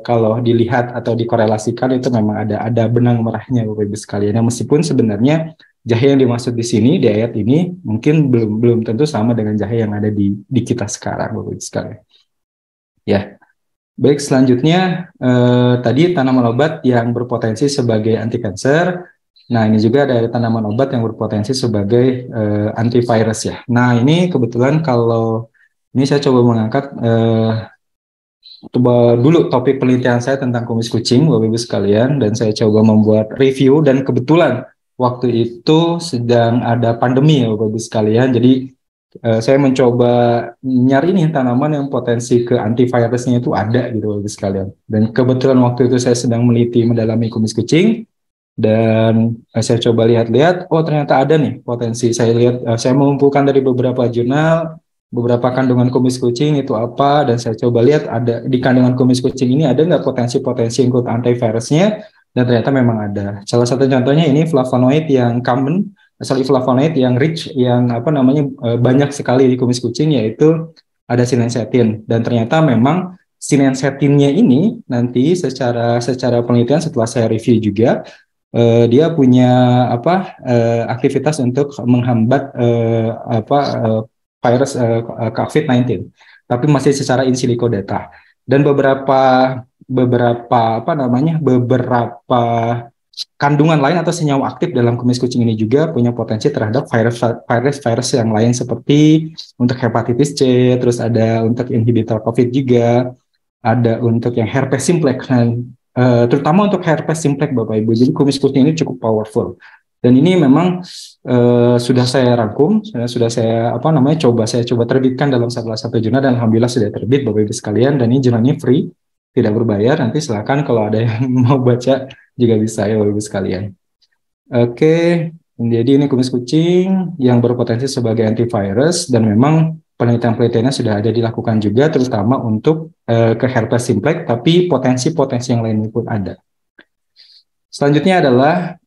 kalau dilihat atau dikorelasikan itu memang ada benang merahnya Bapak Ibu sekalian. Meskipun sebenarnya jahe yang dimaksud di sini di ayat ini mungkin belum tentu sama dengan jahe yang ada di kita sekarang Bapak Ibu sekalian. Ya. Baik, selanjutnya tadi tanaman obat yang berpotensi sebagai anti kanker. Nah, ini juga ada tanaman obat yang berpotensi sebagai antivirus ya. Nah, ini kebetulan kalau ini saya coba mengangkat dulu topik penelitian saya tentang kumis kucing Bapak Ibu sekalian, dan saya coba membuat review, dan kebetulan waktu itu sedang ada pandemi ya Bapak Ibu sekalian. Jadi saya mencoba nyari nih tanaman yang potensi ke antivirusnya itu ada gitu Bapak Ibu sekalian. Dan kebetulan waktu itu saya sedang mendalami kumis kucing, dan saya coba lihat-lihat, oh ternyata ada nih potensi. Saya mengumpulkan dari beberapa jurnal beberapa kandungan kumis kucing itu apa, dan saya coba lihat ada di kandungan kumis kucing ini ada nggak potensi-potensi untuk antivirusnya, dan ternyata memang ada. Salah satu contohnya ini flavonoid yang common, flavonoid yang rich, yang banyak sekali di kumis kucing, yaitu ada sinensetin, dan ternyata memang sinensetinnya ini nanti secara penelitian setelah saya review juga dia punya aktivitas untuk menghambat virus COVID-19, tapi masih secara in silico data. Dan beberapa kandungan lain atau senyawa aktif dalam kumis kucing ini juga punya potensi terhadap virus yang lain, seperti untuk hepatitis C, terus ada untuk inhibitor COVID juga, ada untuk yang herpes simplex, terutama untuk herpes simplex Bapak Ibu. Jadi kumis kucing ini cukup powerful. Dan ini memang sudah saya rangkum, sudah saya coba terbitkan dalam salah satu jurnal, dan alhamdulillah sudah terbit Bapak Ibu sekalian. Dan ini jurnalnya free, tidak berbayar. Nanti silakan kalau ada yang mau baca juga bisa ya Bapak Ibu sekalian. Oke, jadi ini kumis kucing yang berpotensi sebagai antivirus, dan memang penelitian-penelitiannya sudah ada dilakukan juga, terutama untuk ke herpes simplex, tapi potensi-potensi yang lainnya pun ada. Selanjutnya adalah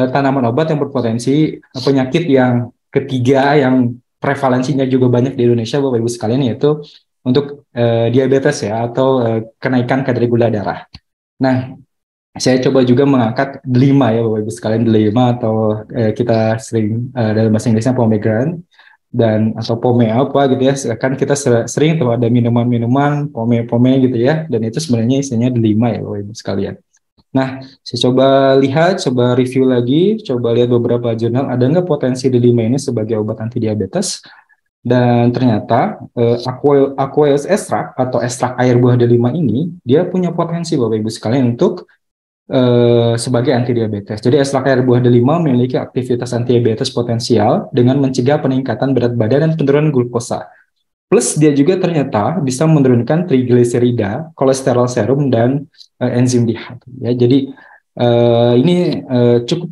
tanaman obat yang berpotensi penyakit yang ketiga yang prevalensinya juga banyak di Indonesia Bapak Ibu sekalian, yaitu untuk diabetes ya, atau kenaikan kadar gula darah. Nah, saya coba juga mengangkat delima ya Bapak Ibu sekalian, delima atau kita sering dalam bahasa Inggrisnya pomegranate, dan atau pome apa gitu ya, kan kita sering tuh ada minuman-minuman pome gitu ya, dan itu sebenarnya isinya delima ya Bapak Ibu sekalian. Nah, saya coba review lagi, coba lihat beberapa jurnal, ada nggak potensi delima ini sebagai obat anti diabetes. Dan ternyata aqueous extract atau ekstrak air buah delima ini dia punya potensi Bapak Ibu sekalian untuk sebagai anti diabetes. Jadi ekstrak air buah delima memiliki aktivitas anti diabetes potensial dengan mencegah peningkatan berat badan dan penurunan glukosa. Plus dia juga ternyata bisa menurunkan trigliserida, kolesterol serum, dan enzim DHA. Ya, jadi ini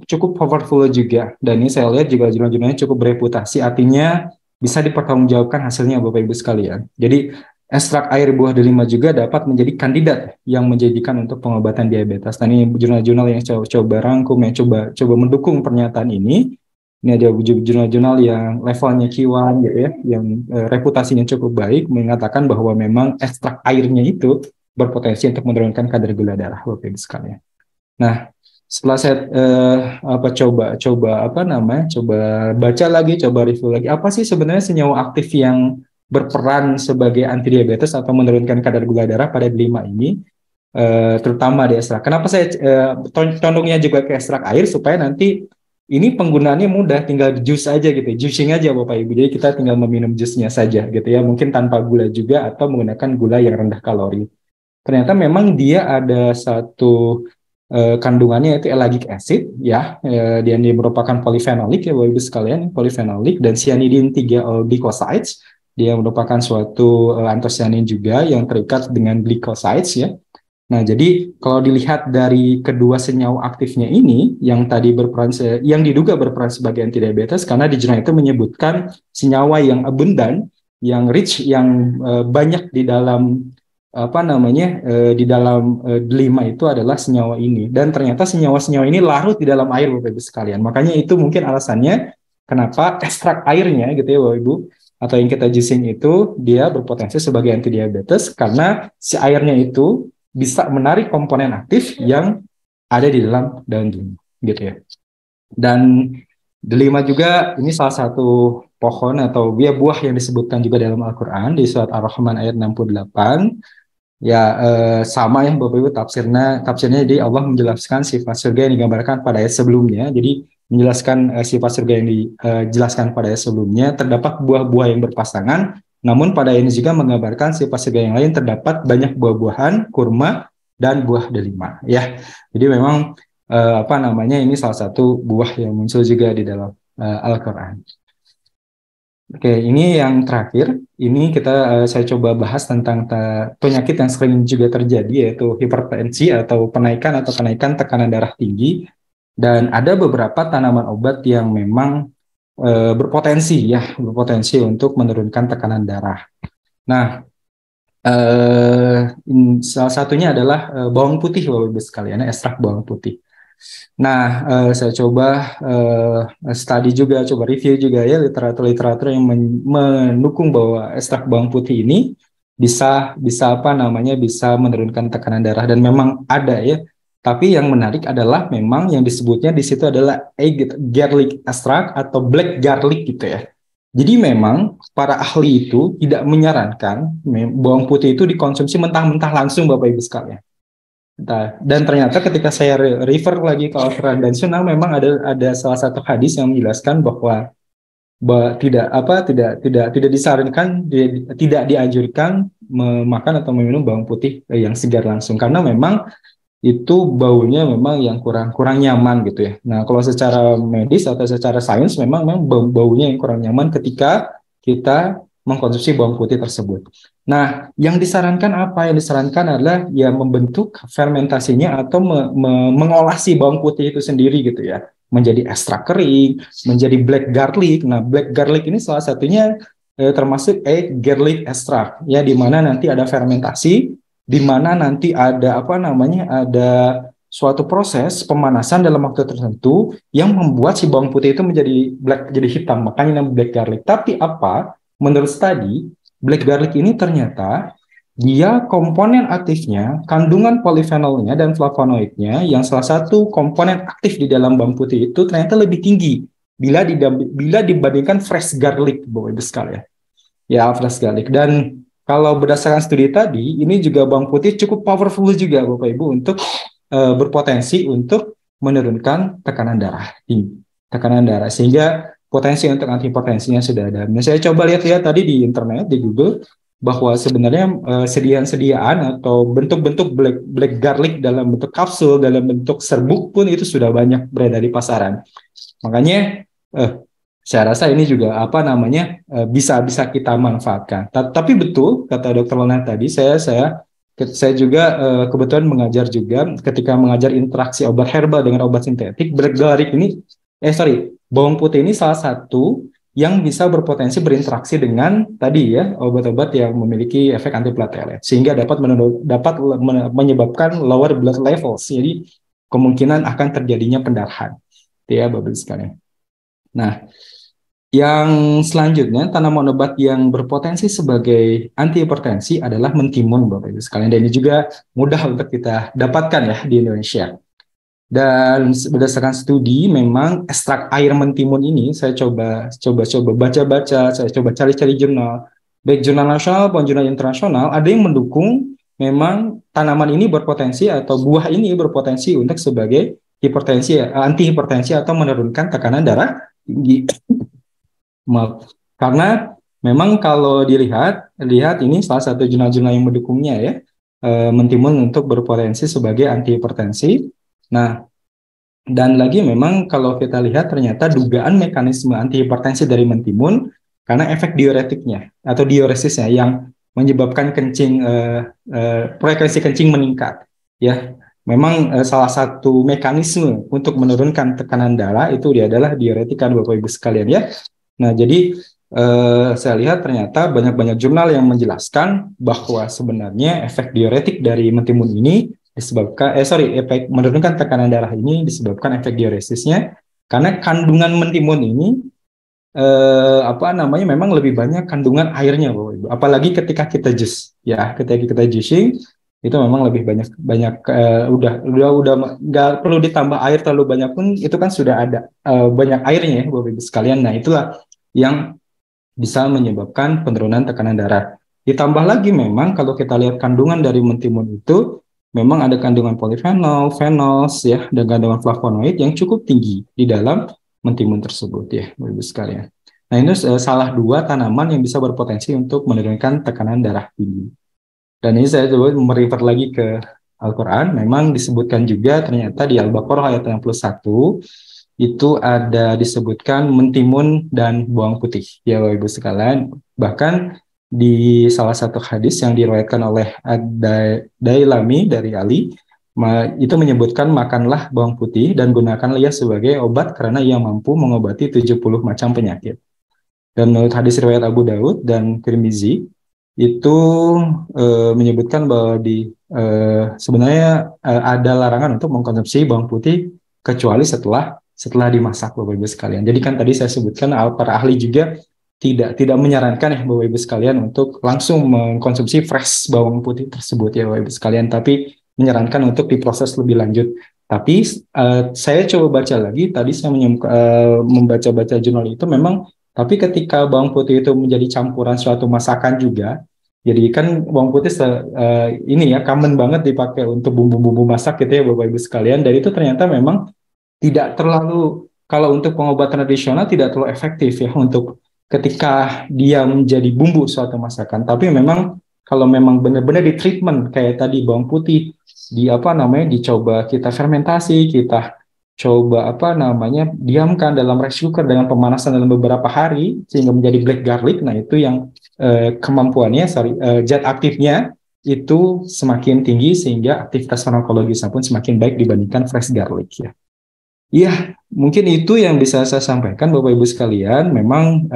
cukup powerful juga. Dan ini saya lihat juga jurnal-jurnalnya cukup bereputasi, artinya bisa dipertanggungjawabkan hasilnya Bapak Ibu sekalian. Jadi ekstrak air buah delima juga dapat menjadi kandidat yang menjadikan untuk pengobatan diabetes. Nah, ini jurnal-jurnal yang coba rangkum, yang coba mendukung pernyataan ini. Ini ada jurnal-jurnal yang levelnya Q1 gitu ya, yang reputasinya cukup baik, mengatakan bahwa memang ekstrak airnya itu berpotensi untuk menurunkan kadar gula darah Bapak Ibu sekalian. Nah, setelah saya coba baca lagi, coba review lagi, apa sih sebenarnya senyawa aktif yang berperan sebagai anti diabetes atau menurunkan kadar gula darah pada delima ini, terutama di ekstrak. Kenapa saya condongnya juga ke ekstrak air, supaya nanti ini penggunaannya mudah, tinggal jus aja gitu, juicing aja Bapak Ibu. Jadi kita tinggal meminum jusnya saja gitu ya, mungkin tanpa gula juga atau menggunakan gula yang rendah kalori. Ternyata memang dia ada satu kandungannya yaitu ellagic acid ya, dia merupakan polifenolik ya Bapak Ibu sekalian, polifenolik, dan cyanidin 3 glycosides. Dia merupakan suatu antosianin juga yang terikat dengan glycosides ya. Nah, jadi kalau dilihat dari kedua senyawa aktifnya ini yang tadi yang diduga berperan sebagai anti diabetes, karena di jurnal itu menyebutkan senyawa yang abundan, yang rich, yang banyak di dalam di dalam delima itu adalah senyawa ini, dan ternyata senyawa-senyawa ini larut di dalam air Bapak Ibu sekalian. Makanya itu mungkin alasannya kenapa ekstrak airnya gitu ya Bapak Ibu, atau yang kita juicing itu dia berpotensi sebagai anti diabetes, karena si airnya itu bisa menarik komponen aktif yang ada di dalam daun delima gitu ya. Dan delima juga ini salah satu pohon atau buah yang disebutkan juga dalam Al-Quran di surat Ar-Rahman ayat 68. Ya, sama ya Bapak Ibu tafsirnya, jadi Allah menjelaskan sifat surga yang digambarkan pada ayat sebelumnya. Jadi menjelaskan sifat surga yang dijelaskan pada ayat sebelumnya, terdapat buah-buah yang berpasangan, namun pada ini juga menggambarkan sifat surga yang lain, terdapat banyak buah-buahan, kurma, dan buah delima. Ya, jadi memang ini salah satu buah yang muncul juga di dalam Al-Quran. Oke, ini yang terakhir. Ini saya coba bahas tentang penyakit yang sering juga terjadi, yaitu hipertensi atau kenaikan tekanan darah tinggi. Dan ada beberapa tanaman obat yang memang berpotensi untuk menurunkan tekanan darah. Nah, salah satunya adalah bawang putih Bapak Ibu sekalian, ekstrak bawang putih. Nah, saya coba review juga ya literatur yang mendukung bahwa ekstrak bawang putih ini bisa menurunkan tekanan darah, dan memang ada ya Tapi yang menarik adalah memang yang disebutnya di situ adalah garlic extract atau black garlic gitu ya. Jadi memang para ahli itu tidak menyarankan bawang putih itu dikonsumsi mentah-mentah langsung Bapak Ibu sekalian. Dan ternyata ketika saya refer lagi ke Al-Quran dan Sunnah, memang ada salah satu hadis yang menjelaskan bahwa tidak disarankan, tidak dianjurkan memakan atau meminum bawang putih yang segar langsung, karena memang itu baunya memang yang kurang nyaman gitu ya. Nah, kalau secara medis atau secara sains memang baunya yang kurang nyaman ketika kita mengkonsumsi bawang putih tersebut. Nah, yang disarankan apa? Yang disarankan adalah ya membentuk fermentasinya atau mengolah si bawang putih itu sendiri gitu ya, menjadi ekstrak kering, menjadi black garlic. Nah, black garlic ini salah satunya termasuk garlic extract ya, di mana nanti ada fermentasi, di mana nanti ada ada suatu proses pemanasan dalam waktu tertentu yang membuat si bawang putih itu jadi hitam, makanya namanya black garlic. Tapi menurut studi, black garlic ini ternyata dia komponen aktifnya, kandungan polifenolnya dan flavonoidnya yang salah satu komponen aktif di dalam bawang putih itu ternyata lebih tinggi bila dibandingkan fresh garlic, Bapak Ibu sekalian. Ya, fresh garlic. Dan kalau berdasarkan studi tadi, ini juga bawang putih cukup powerful juga Bapak Ibu untuk berpotensi untuk menurunkan tekanan darah tinggi. Tekanan darah, sehingga potensi untuk antihipertensinya sudah ada. Nah, saya coba lihat tadi di internet, di Google, bahwa sebenarnya sediaan atau bentuk-bentuk black garlic dalam bentuk kapsul, dalam bentuk serbuk pun itu sudah banyak beredar di pasaran. Makanya saya rasa ini juga bisa kita manfaatkan. Tapi betul kata Dr. Lena tadi, saya juga kebetulan mengajar juga, ketika mengajar interaksi obat herbal dengan obat sintetik, black garlic ini bawang putih ini salah satu yang bisa berpotensi berinteraksi dengan tadi ya obat-obat yang memiliki efek antiplatelet, sehingga dapat menyebabkan lower blood levels. Jadi kemungkinan akan terjadinya pendarahan. Ya, Bapak sekalian. Nah, yang selanjutnya tanaman obat yang berpotensi sebagai antihipertensi adalah mentimun, Bapak Ibu sekalian. Dan ini juga mudah untuk kita dapatkan ya di Indonesia. Dan berdasarkan studi, memang ekstrak air mentimun ini saya coba baca-baca, saya coba cari-cari jurnal, baik jurnal nasional maupun jurnal internasional, ada yang mendukung memang tanaman ini berpotensi atau buah ini berpotensi untuk sebagai antihipertensi atau menurunkan tekanan darah tinggi. Karena memang kalau dilihat ini salah satu jurnal-jurnal yang mendukungnya ya, mentimun untuk berpotensi sebagai antihipertensi. Nah, dan lagi memang kalau kita lihat ternyata dugaan mekanisme antihipertensi dari mentimun karena efek diuretiknya atau diuresisnya yang menyebabkan frekuensi kencing meningkat. Ya, memang salah satu mekanisme untuk menurunkan tekanan darah itu adalah diuretikan, Bapak Ibu sekalian ya. Nah, jadi saya lihat ternyata banyak jurnal yang menjelaskan bahwa sebenarnya efek diuretik dari mentimun ini disebabkan efek menurunkan tekanan darah ini disebabkan efek diuresisnya, karena kandungan mentimun ini memang lebih banyak kandungan airnya, Bapak Ibu. Apalagi ketika kita jus ya, ketika kita juicing itu memang lebih banyak udah nggak perlu ditambah air terlalu banyak pun itu kan sudah ada banyak airnya ya, Bapak Ibu sekalian. Nah, itulah yang bisa menyebabkan penurunan tekanan darah. Ditambah lagi memang kalau kita lihat kandungan dari mentimun itu memang ada kandungan polifenol, phenols ya, dan kandungan flavonoid yang cukup tinggi di dalam mentimun tersebut ya, Bapak Ibu sekalian. Nah, ini salah dua tanaman yang bisa berpotensi untuk menurunkan tekanan darah tinggi. Dan ini saya coba merefer lagi ke Al-Quran, memang disebutkan juga ternyata di Al-Baqarah ayat 61 itu ada disebutkan mentimun dan bawang putih ya, Bapak Ibu sekalian. Bahkan di salah satu hadis yang diriwayatkan oleh Dailami dari Ali, itu menyebutkan makanlah bawang putih dan gunakanlah ia sebagai obat karena ia mampu mengobati 70 macam penyakit. Dan menurut hadis riwayat Abu Daud dan Tirmizi itu menyebutkan bahwa sebenarnya ada larangan untuk mengkonsumsi bawang putih kecuali setelah dimasak, Bapak Ibu sekalian. Jadi kan tadi saya sebutkan para ahli juga tidak menyarankan ya, Bapak Ibu sekalian, untuk langsung mengkonsumsi fresh bawang putih tersebut ya, Bapak Ibu sekalian, tapi menyarankan untuk diproses lebih lanjut. Tapi saya coba baca lagi, tadi saya membaca-baca jurnal itu memang, tapi ketika bawang putih itu menjadi campuran suatu masakan juga, jadi kan bawang putih ini ya common banget dipakai untuk bumbu-bumbu masak gitu ya Bapak Ibu sekalian, dan itu ternyata memang tidak terlalu, kalau untuk pengobatan tradisional tidak terlalu efektif ya untuk ketika dia menjadi bumbu suatu masakan. Tapi memang kalau memang benar-benar di treatment kayak tadi bawang putih dicoba kita fermentasi, kita coba diamkan dalam rice cooker dengan pemanasan dalam beberapa hari sehingga menjadi black garlic. Nah, itu yang kemampuannya zat aktifnya itu semakin tinggi sehingga aktivitas farmakologisnya pun semakin baik dibandingkan fresh garlic ya. Iya, mungkin itu yang bisa saya sampaikan Bapak Ibu sekalian. Memang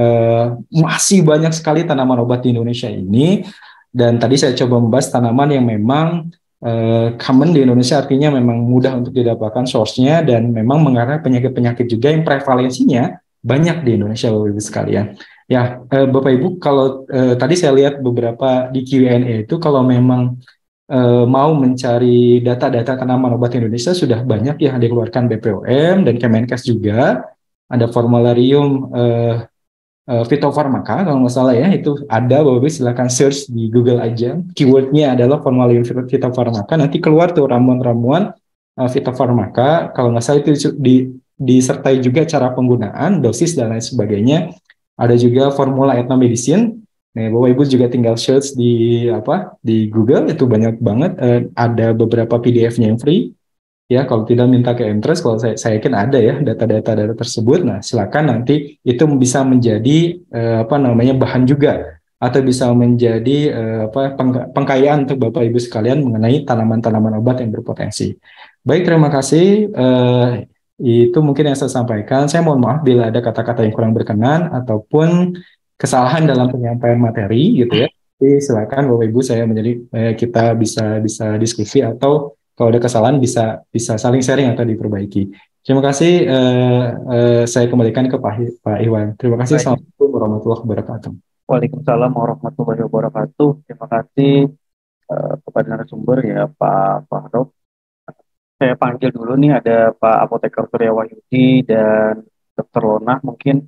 masih banyak sekali tanaman obat di Indonesia ini, dan tadi saya coba membahas tanaman yang memang common di Indonesia, artinya memang mudah untuk didapatkan source-nya, dan memang mengarah penyakit-penyakit juga yang prevalensinya banyak di Indonesia Bapak Ibu sekalian. Ya, Bapak Ibu, kalau tadi saya lihat beberapa di Q&A itu, kalau memang mau mencari data-data tanaman obat Indonesia sudah banyak yang dikeluarkan BPOM dan Kemenkes juga. Ada formularium Fitofarmaka kalau nggak salah ya, itu ada, Bapak Ibu silakan search di Google aja, keywordnya adalah formularium Fitofarmaka, nanti keluar tuh ramuan-ramuan Fitofarmaka. Kalau nggak salah itu disertai juga cara penggunaan, dosis dan lain sebagainya. Ada juga formula etnomedicine. Nah, Bapak Ibu juga tinggal search di Google, itu banyak banget. Ada beberapa PDF-nya yang free. Ya, kalau tidak minta ke Mtrust, kalau saya yakin ada ya data-data tersebut. Nah, silakan nanti itu bisa menjadi bahan juga, atau bisa menjadi pengkayaan untuk Bapak Ibu sekalian mengenai tanaman-tanaman obat yang berpotensi. Baik, terima kasih. Itu mungkin yang saya sampaikan. Saya mohon maaf bila ada kata-kata yang kurang berkenan ataupun kesalahan dalam penyampaian materi gitu ya. Jadi silakan Bapak Ibu kita bisa diskusi, atau kalau ada kesalahan bisa saling sharing atau diperbaiki. Terima kasih. Saya kembalikan ke Pak Iwan. Terima kasih. Assalamualaikum warahmatullahi wabarakatuh. Waalaikumsalam warahmatullahi wabarakatuh. Terima kasih kepada narasumber ya Pak Fahruk. Saya panggil dulu nih, ada Pak Apoteker Surya Wahyudi dan Dr. Lona mungkin.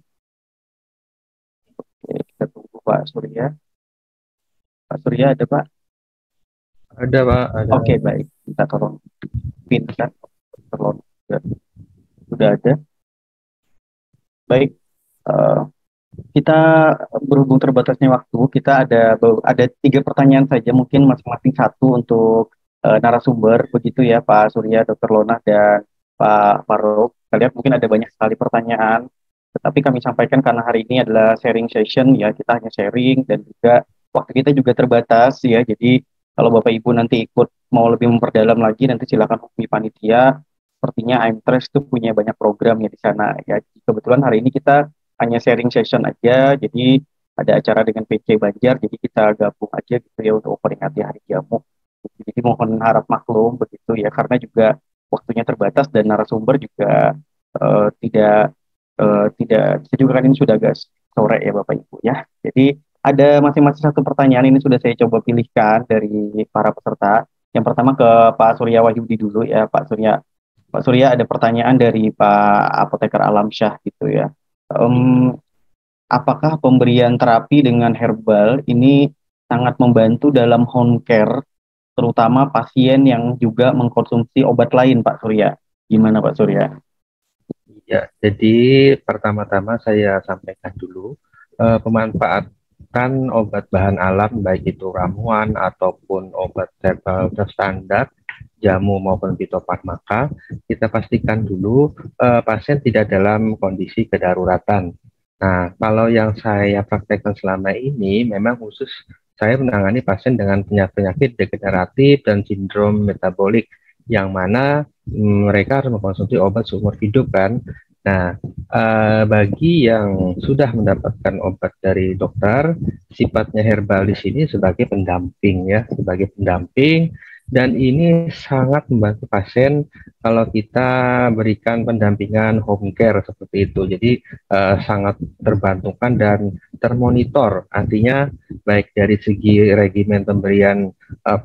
Oke, kita tunggu Pak Surya. Pak Surya ada Pak? Ada Pak. Ada. Oke, baik. Kita tolong pinkan Dr. Lona sudah ada. Baik. Kita berhubung terbatasnya waktu, kita ada 3 pertanyaan saja, mungkin masing-masing satu untuk narasumber, begitu ya Pak Surya, Dr. Lona, dan Pak Fahruk. Kita lihat mungkin ada banyak sekali pertanyaan, tetapi kami sampaikan karena hari ini adalah sharing session ya, kita hanya sharing, dan juga waktu kita juga terbatas ya, jadi kalau Bapak Ibu nanti ikut mau lebih memperdalam lagi, nanti silakan hubungi panitia. Sepertinya Mtrust itu punya banyak program ya di sana ya. Kebetulan hari ini kita hanya sharing session aja, jadi ada acara dengan PC Banjar, jadi kita gabung aja gitu ya untuk memperingati Hari Jamu. Jadi mohon harap maklum begitu ya, karena juga waktunya terbatas dan narasumber juga tidak saya juga kan ini sudah agak sore ya Bapak Ibu ya. Jadi ada masing-masing satu pertanyaan, ini sudah saya coba pilihkan dari para peserta. Yang pertama ke Pak Surya Wahyudi dulu ya, Pak Surya. Pak Surya, ada pertanyaan dari Pak Apoteker Alamsyah gitu ya. Apakah pemberian terapi dengan herbal ini sangat membantu dalam home care, terutama pasien yang juga mengkonsumsi obat lain, Pak Surya? Gimana Pak Surya? Ya, jadi pertama-tama saya sampaikan dulu pemanfaatan obat bahan alam, baik itu ramuan ataupun obat herbal terstandar, jamu maupun fitofarmaka, kita pastikan dulu pasien tidak dalam kondisi kedaruratan. Nah, kalau yang saya praktekkan selama ini memang khusus saya menangani pasien dengan penyakit degeneratif dan sindrom metabolik, yang mana mereka harus mengkonsumsi obat seumur hidup kan. Nah, bagi yang sudah mendapatkan obat dari dokter, sifatnya herbal di sini sebagai pendamping ya, sebagai pendamping. Dan ini sangat membantu pasien kalau kita berikan pendampingan home care seperti itu. Jadi sangat terbantukan dan termonitor. Artinya baik dari segi regimen pemberian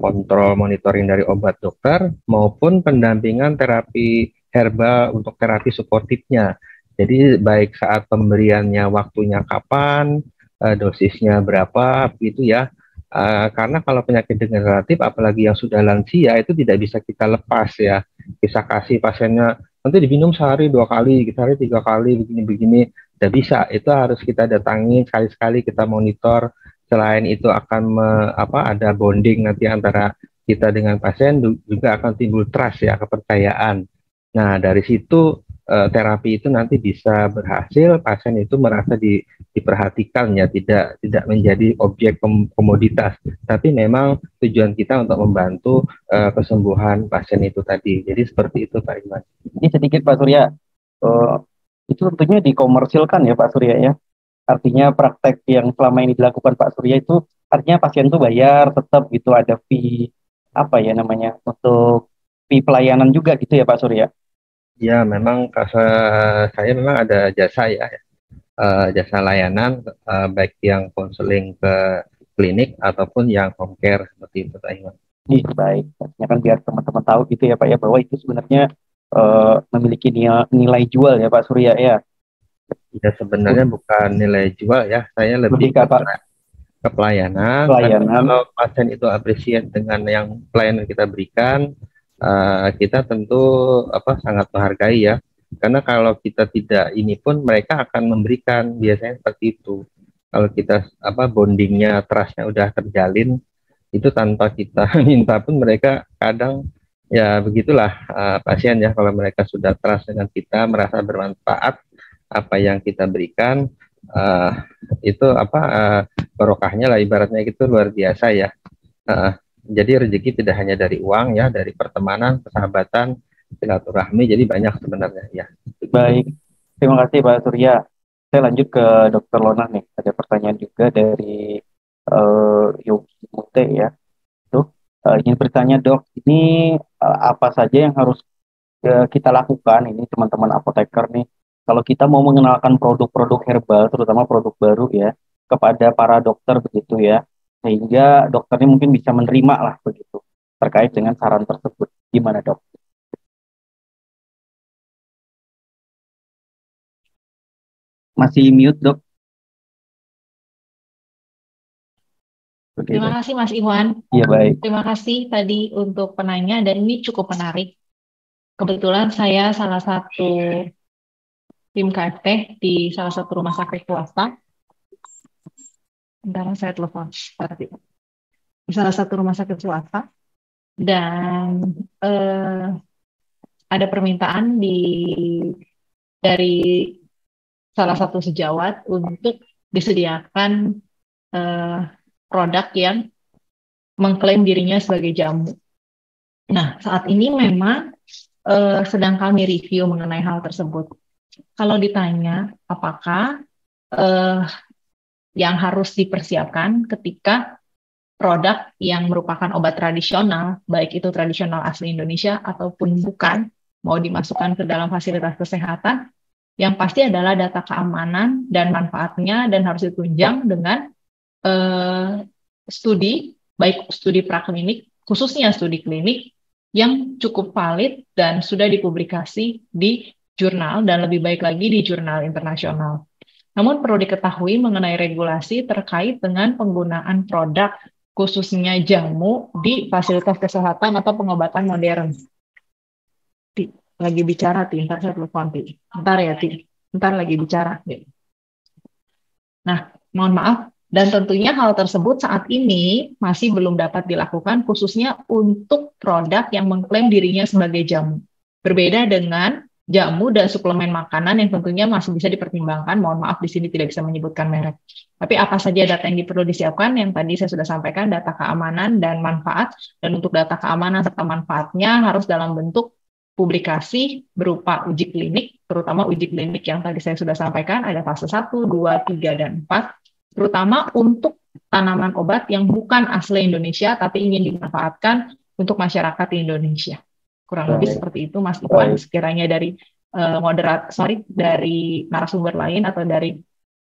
kontrol monitoring dari obat dokter maupun pendampingan terapi herbal untuk terapi suportifnya. Jadi baik saat pemberiannya waktunya kapan, dosisnya berapa, gitu ya. Karena kalau penyakit degeneratif, apalagi yang sudah lansia, itu tidak bisa kita lepas ya. Bisa kasih pasiennya, nanti diminum sehari 2 kali, sehari 3 kali, begini-begini. Tidak bisa, itu harus kita datangi sekali-sekali, kita monitor. Selain itu akan ada bonding nanti antara kita dengan pasien, juga akan timbul trust ya, kepercayaan. Nah, dari situ terapi itu nanti bisa berhasil, pasien itu merasa diperhatikan ya, tidak menjadi objek komoditas, tapi memang tujuan kita untuk membantu kesembuhan pasien itu tadi. Jadi seperti itu Pak Iman. Ini sedikit Pak Surya, itu tentunya dikomersilkan ya Pak Surya ya. Artinya praktek yang selama ini dilakukan Pak Surya itu artinya pasien tuh bayar tetap gitu, ada fee apa ya namanya, untuk fee pelayanan juga gitu ya Pak Surya. Ya, memang saya memang ada jasa ya, jasa layanan baik yang konseling ke klinik ataupun yang home care seperti itu Pak Iman. Baik, artinya kan biar teman-teman tahu gitu ya Pak ya, bahwa itu sebenarnya memiliki nilai jual ya Pak Surya ya. Ya sebenarnya bukan nilai jual ya, saya lebih ke pelayanan. Kalau pasien itu appreciate dengan yang pelayanan kita berikan, kita tentu sangat menghargai ya. Karena kalau kita tidak ini pun mereka akan memberikan, biasanya seperti itu. Kalau kita bondingnya, trustnya udah terjalin, itu tanpa kita minta pun mereka kadang ya begitulah pasien ya, kalau mereka sudah trust dengan kita, merasa bermanfaat apa yang kita berikan, itu barokahnya lah ibaratnya, gitu luar biasa ya. Jadi rezeki tidak hanya dari uang ya, dari pertemanan, persahabatan, silaturahmi, jadi banyak sebenarnya ya. Baik, terima kasih Pak Surya. Saya lanjut ke Dr. Lona nih, ada pertanyaan juga dari Yogi Mute ya. Ingin bertanya Dok, ini apa saja yang harus kita lakukan ini teman-teman apoteker nih, kalau kita mau mengenalkan produk-produk herbal, terutama produk baru ya, kepada para dokter begitu ya, sehingga dokternya mungkin bisa menerima lah begitu, terkait dengan saran tersebut. Gimana Dok? Masih mute Dok? Terima kasih Mas Iwan. Iya baik. Terima kasih tadi untuk penanya, dan ini cukup menarik. Kebetulan saya salah satu tim KFT di salah satu rumah sakit swasta. Bentar, saya telepon. Di salah satu rumah sakit swasta, dan ada permintaan dari salah satu sejawat untuk disediakan produk yang mengklaim dirinya sebagai jamu. Nah, saat ini memang sedang kami review mengenai hal tersebut. Kalau ditanya apakah yang harus dipersiapkan ketika produk yang merupakan obat tradisional, baik itu tradisional asli Indonesia ataupun bukan, mau dimasukkan ke dalam fasilitas kesehatan, yang pasti adalah data keamanan dan manfaatnya, dan harus ditunjang dengan studi, baik studi praklinik, khususnya studi klinik, yang cukup valid dan sudah dipublikasi di jurnal, dan lebih baik lagi di jurnal internasional. Namun perlu diketahui mengenai regulasi terkait dengan penggunaan produk, khususnya jamu, di fasilitas kesehatan atau pengobatan modern. Lagi bicara, ntar saya telepon, ntar ya, ntar lagi bicara. Nah, mohon maaf, dan tentunya hal tersebut saat ini masih belum dapat dilakukan, khususnya untuk produk yang mengklaim dirinya sebagai jamu. Berbeda dengan jamu dan suplemen makanan yang tentunya masih bisa dipertimbangkan. Mohon maaf, di sini tidak bisa menyebutkan merek. Tapi apa saja data yang perlu disiapkan, yang tadi saya sudah sampaikan, data keamanan dan manfaat. Dan untuk data keamanan serta manfaatnya harus dalam bentuk publikasi berupa uji klinik, terutama uji klinik yang tadi saya sudah sampaikan, ada fase 1, 2, 3, dan 4, terutama untuk tanaman obat yang bukan asli Indonesia, tapi ingin dimanfaatkan untuk masyarakat di Indonesia. Kurang lebih seperti itu, Mas Iwan. Sekiranya dari dari narasumber lain atau dari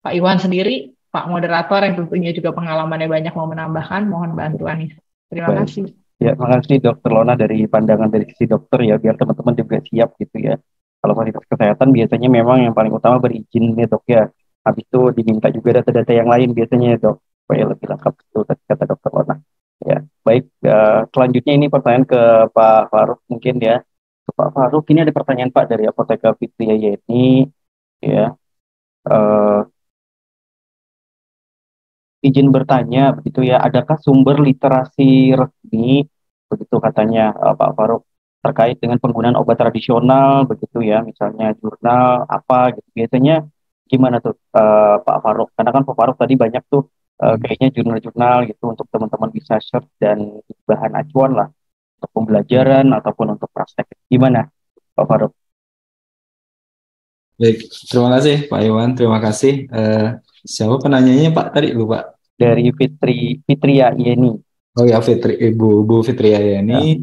Pak Iwan sendiri Pak Moderator yang tentunya juga pengalamannya banyak mau menambahkan, mohon bantuannya. Terima kasih. Ya, makasih Dokter Lona dari pandangan dari sisi dokter ya, biar teman-teman juga siap gitu ya. Kalau fasilitas kesehatan biasanya memang yang paling utama berizin ya dok ya. Habis itu diminta juga data-data yang lain biasanya ya dok, supaya lebih lengkap itu tadi kata Dokter Lona. Ya, baik. Selanjutnya ini pertanyaan ke Pak Faruk mungkin ya. Ke Pak Faruk ini ada pertanyaan Pak dari Apoteker Fitria Yeni ya. Izin bertanya begitu ya, adakah sumber literasi resmi begitu katanya Pak Faruk terkait dengan penggunaan obat tradisional begitu ya, misalnya jurnal apa gitu. Biasanya gimana tuh Pak Faruk? Karena kan Pak Faruk tadi banyak tuh kayaknya jurnal-jurnal gitu untuk teman-teman bisa search dan bahan acuan lah untuk pembelajaran ataupun untuk praktek. Gimana Pak Faruk? Baik, terima kasih Pak Iwan, terima kasih. Siapa penanyanya Pak tadi lupa? Dari Fitria Yeni. Oh ya, Bu Fitria Yeni.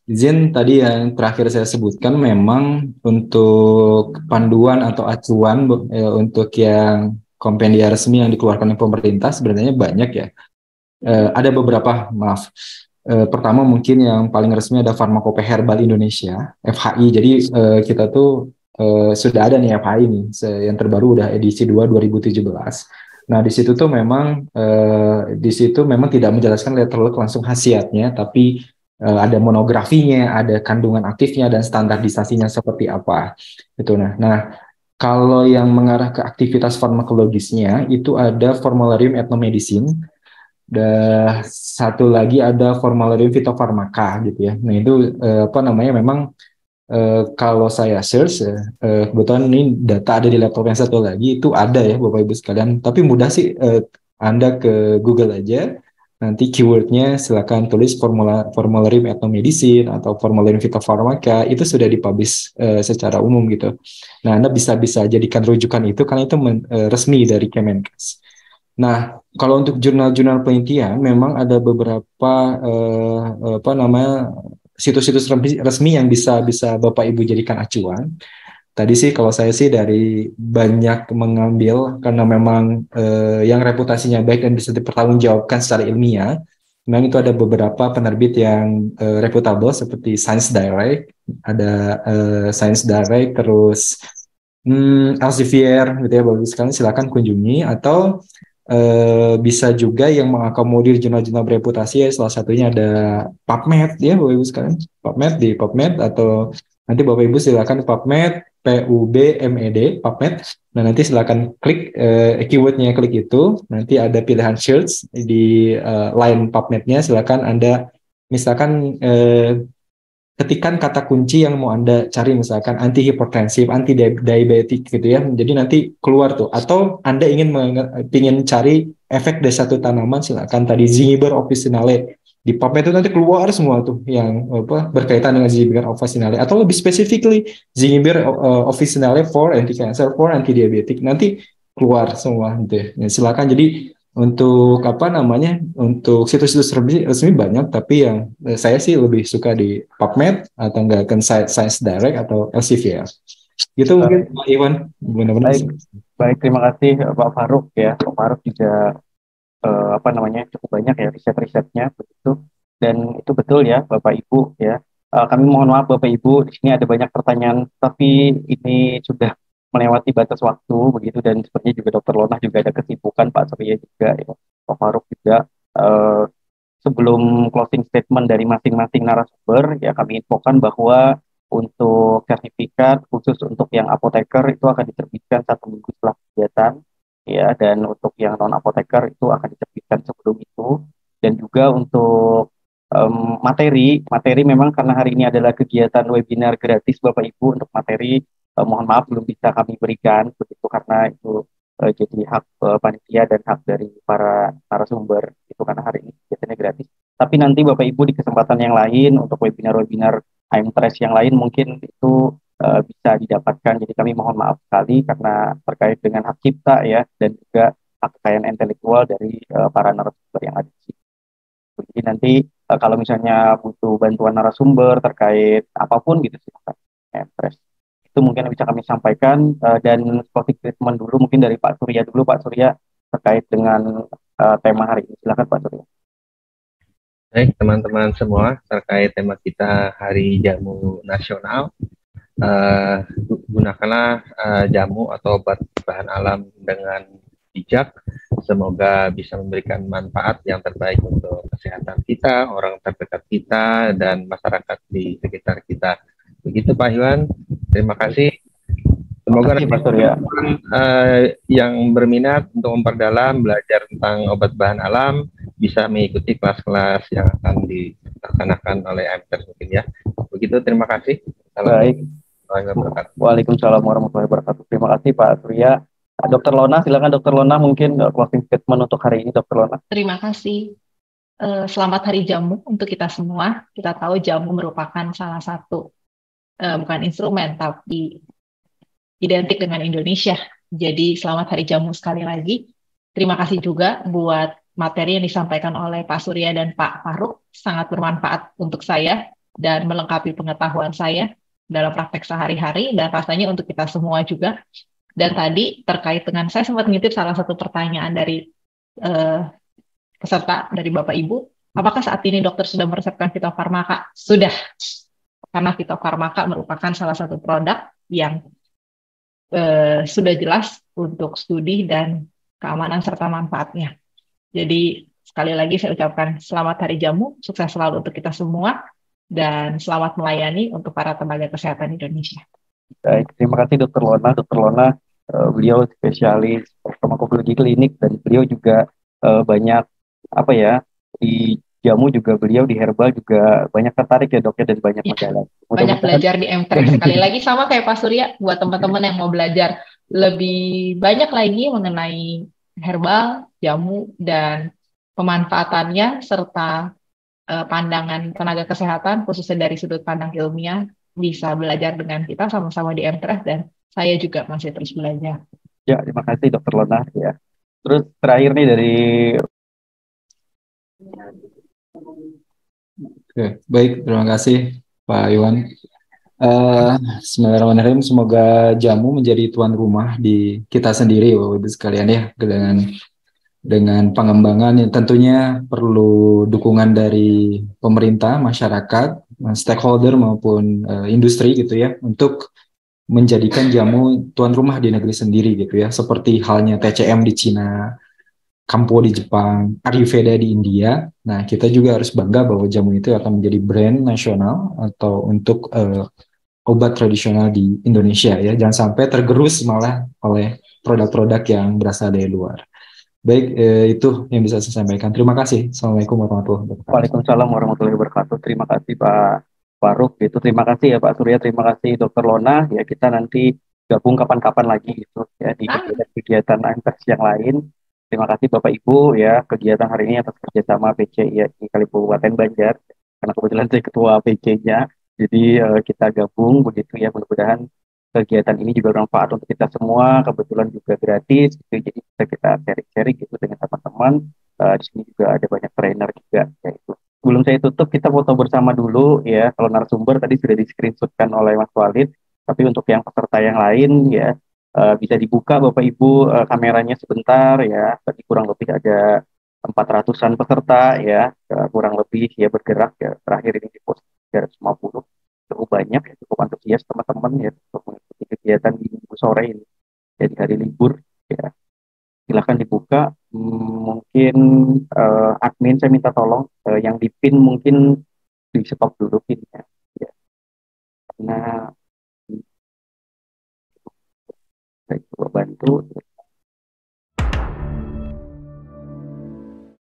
Izin tadi yang terakhir saya sebutkan memang untuk panduan atau acuan untuk yang kompendia resmi yang dikeluarkan oleh pemerintah sebenarnya banyak ya. Ada beberapa, maaf. Pertama mungkin yang paling resmi ada Farmakope Herbal Indonesia, FHI. Jadi kita tuh sudah ada nih FHI nih, yang terbaru udah edisi 2 2017. Nah, di situ tuh memang tidak menjelaskan letterlock langsung khasiatnya, tapi ada monografinya, ada kandungan aktifnya dan standarisasinya seperti apa. Itu nah, kalau yang mengarah ke aktivitas farmakologisnya itu ada Formularium Ethnomedicine, dan satu lagi ada Formularium Fitofarmaka gitu ya. Nah, itu memang kalau saya search, kebetulan ini data ada di laptop yang satu lagi, itu ada ya Bapak Ibu sekalian. Tapi mudah sih, Anda ke Google aja, nanti keywordnya silakan tulis Formularium Ethnomedicine atau Formularium Fitofarmaka, itu sudah dipublish secara umum gitu. Nah, Anda bisa jadikan rujukan itu karena itu resmi dari Kemenkes. Nah, kalau untuk jurnal-jurnal penelitian, memang ada beberapa situs-situs resmi yang bisa Bapak Ibu jadikan acuan. Tadi sih kalau saya sih dari banyak mengambil karena memang yang reputasinya baik dan bisa dipertanggungjawabkan secara ilmiah. Memang itu ada beberapa penerbit yang reputable seperti Science Direct, ada Science Direct, terus Elsevier gitu ya, bagus sekali, silakan kunjungi. Atau bisa juga yang mengakomodir jurnal-jurnal bereputasi ya, salah satunya ada PubMed ya Bapak Ibu sekalian, PubMed atau nanti Bapak Ibu silakan PubMed, PubMed, PubMed. Nah, nanti silakan klik keywordnya, klik itu, nanti ada pilihan search di line PubMed-nya, silakan Anda misalkan ketikan kata kunci yang mau Anda cari, misalkan antihipertensif, anti-diabetik gitu ya. Jadi nanti keluar tuh. Atau Anda ingin cari efek dari satu tanaman, silakan tadi Zingiber officinale. Di PubMed itu nanti keluar semua tuh yang berkaitan dengan Zingiber officinale. Atau lebih specifically Zingiber officinale for anti-cancer, for anti-diabetik. Nanti keluar semua gitu ya. Silakan. Jadi untuk untuk situs-situs resmi banyak, tapi yang saya sih lebih suka di PubMed atau enggak kan Science Direct atau Elsevier. Gitu mungkin Pak Iwan. Baik, terima kasih Pak Faruk ya. Pak Faruk juga cukup banyak ya riset-risetnya begitu. Dan itu betul ya Bapak Ibu ya. Kami mohon maaf Bapak Ibu, di sini ada banyak pertanyaan, tapi ini sudah melewati batas waktu begitu, dan sepertinya juga Dokter Lona juga ada kesibukan, Pak Surya juga ya, Pak Faruk juga. Sebelum closing statement dari masing-masing narasumber ya, kami infokan bahwa untuk sertifikat khusus untuk yang apoteker itu akan diterbitkan 1 minggu setelah kegiatan ya, dan untuk yang non apoteker itu akan diterbitkan sebelum itu. Dan juga untuk materi memang karena hari ini adalah kegiatan webinar gratis Bapak Ibu, untuk materi mohon maaf belum bisa kami berikan begitu, karena itu jadi hak panitia dan hak dari para narasumber itu, karena hari ini kegiatannya gratis. Tapi nanti Bapak Ibu di kesempatan yang lain untuk webinar-webinar IMTRES yang lain mungkin itu bisa didapatkan. Jadi kami mohon maaf sekali karena terkait dengan hak cipta ya, dan juga hak kekayaan intelektual dari para narasumber yang ada di sini. Jadi nanti kalau misalnya butuh bantuan narasumber terkait apapun gitu, silakan IMTRES. Itu mungkin yang bisa kami sampaikan, dan closing statement dulu mungkin dari Pak Surya dulu. Pak Surya, terkait dengan tema hari ini. Silakan Pak Surya. Baik teman-teman semua, terkait tema kita Hari Jamu Nasional, gunakanlah jamu atau obat bahan alam dengan bijak. Semoga bisa memberikan manfaat yang terbaik untuk kesehatan kita, orang terdekat kita, dan masyarakat di sekitar kita. Begitu Pak Iwan, terima kasih. Semoga nanti yang berminat untuk memperdalam belajar tentang obat bahan alam bisa mengikuti kelas-kelas yang akan dilaksanakan oleh AMTERS mungkin ya. Begitu, terima kasih. Baik. Waalaikumsalam warahmatullahi wabarakatuh. Terima kasih Pak Surya. Dr. Lona, silakan Dr. Lona mungkin closing statement untuk hari ini, Dr. Lona. Terima kasih. Selamat Hari Jamu untuk kita semua. Kita tahu jamu merupakan salah satu bukan instrumen tapi identik dengan Indonesia. Jadi selamat Hari Jamu sekali lagi. Terima kasih juga buat materi yang disampaikan oleh Pak Surya dan Pak Faruk. Sangat bermanfaat untuk saya dan melengkapi pengetahuan saya dalam praktek sehari-hari dan rasanya untuk kita semua juga. Dan tadi terkait dengan, saya sempat ngintip salah satu pertanyaan dari peserta dari Bapak Ibu. Apakah saat ini dokter sudah meresepkan fitofarmaka? Sudah. Karena fitofarmaka merupakan salah satu produk yang sudah jelas untuk studi dan keamanan serta manfaatnya. Jadi sekali lagi saya ucapkan selamat Hari Jamu, sukses selalu untuk kita semua, dan selamat melayani untuk para tenaga kesehatan Indonesia. Baik, terima kasih Dr. Lona. Dr. Lona, beliau spesialis farmakologi klinik dan beliau juga banyak di jamu juga beliau, di herbal juga banyak tertarik ya dok ya, dan banyak majalah. Banyak belajar di MTrek sekali lagi, sama kayak Pak Surya, buat teman-teman yang mau belajar lebih banyak lagi mengenai herbal, jamu, dan pemanfaatannya, serta pandangan tenaga kesehatan, khususnya dari sudut pandang ilmiah, bisa belajar dengan kita sama-sama di MTrek, dan saya juga masih terus belajar. Ya, terima kasih Dr. Lona. Ya. Terus terakhir nih dari... Oke, baik, terima kasih Pak Iwan. Bismillahirrahmanirrahim. Semoga jamu menjadi tuan rumah di kita sendiri, Bapak Ibu sekalian ya, dengan pengembangan yang tentunya perlu dukungan dari pemerintah, masyarakat, stakeholder maupun industri gitu ya, untuk menjadikan jamu tuan rumah di negeri sendiri gitu ya, seperti halnya TCM di Cina, Kampo di Jepang, Ayurveda di India. Nah, kita juga harus bangga bahwa jamu itu akan menjadi brand nasional atau untuk obat tradisional di Indonesia ya. Jangan sampai tergerus malah oleh produk-produk yang berasal dari luar. Baik, itu yang bisa saya sampaikan. Terima kasih. Assalamualaikum warahmatullahi wabarakatuh. Waalaikumsalam warahmatullahi wabarakatuh. Terima kasih Pak Faruk. Itu terima kasih ya Pak Surya. Terima kasih Dr. Lona. Ya, kita nanti gabung kapan-kapan lagi gitu ya di kegiatan AMTERS yang lain. Terima kasih Bapak Ibu ya, kegiatan hari ini atas kerjasama PC ya di Kabupaten Banjar, karena kebetulan saya ketua PC-nya, jadi kita gabung begitu ya, mudah-mudahan kegiatan ini juga bermanfaat untuk kita semua, kebetulan juga gratis, gitu, jadi bisa kita sharing-sharing gitu dengan teman-teman. Di sini juga ada banyak trainer juga ya itu. Sebelum saya tutup, kita foto bersama dulu ya, kalau narasumber tadi sudah di-screenshotkan oleh Mas Walid, tapi untuk yang peserta yang lain ya, bisa dibuka Bapak Ibu kameranya sebentar ya, tadi kurang lebih ada 400-an peserta ya, kurang lebih ya bergerak ya, terakhir ini di pos 350, cukup banyak ya, cukup antusias teman-teman ya untuk mengikuti kegiatan di minggu sore ini, jadi hari libur ya. Silakan dibuka, mungkin admin saya minta tolong yang di pin mungkin di stop dulu pinnya ya, karena saya coba bantu.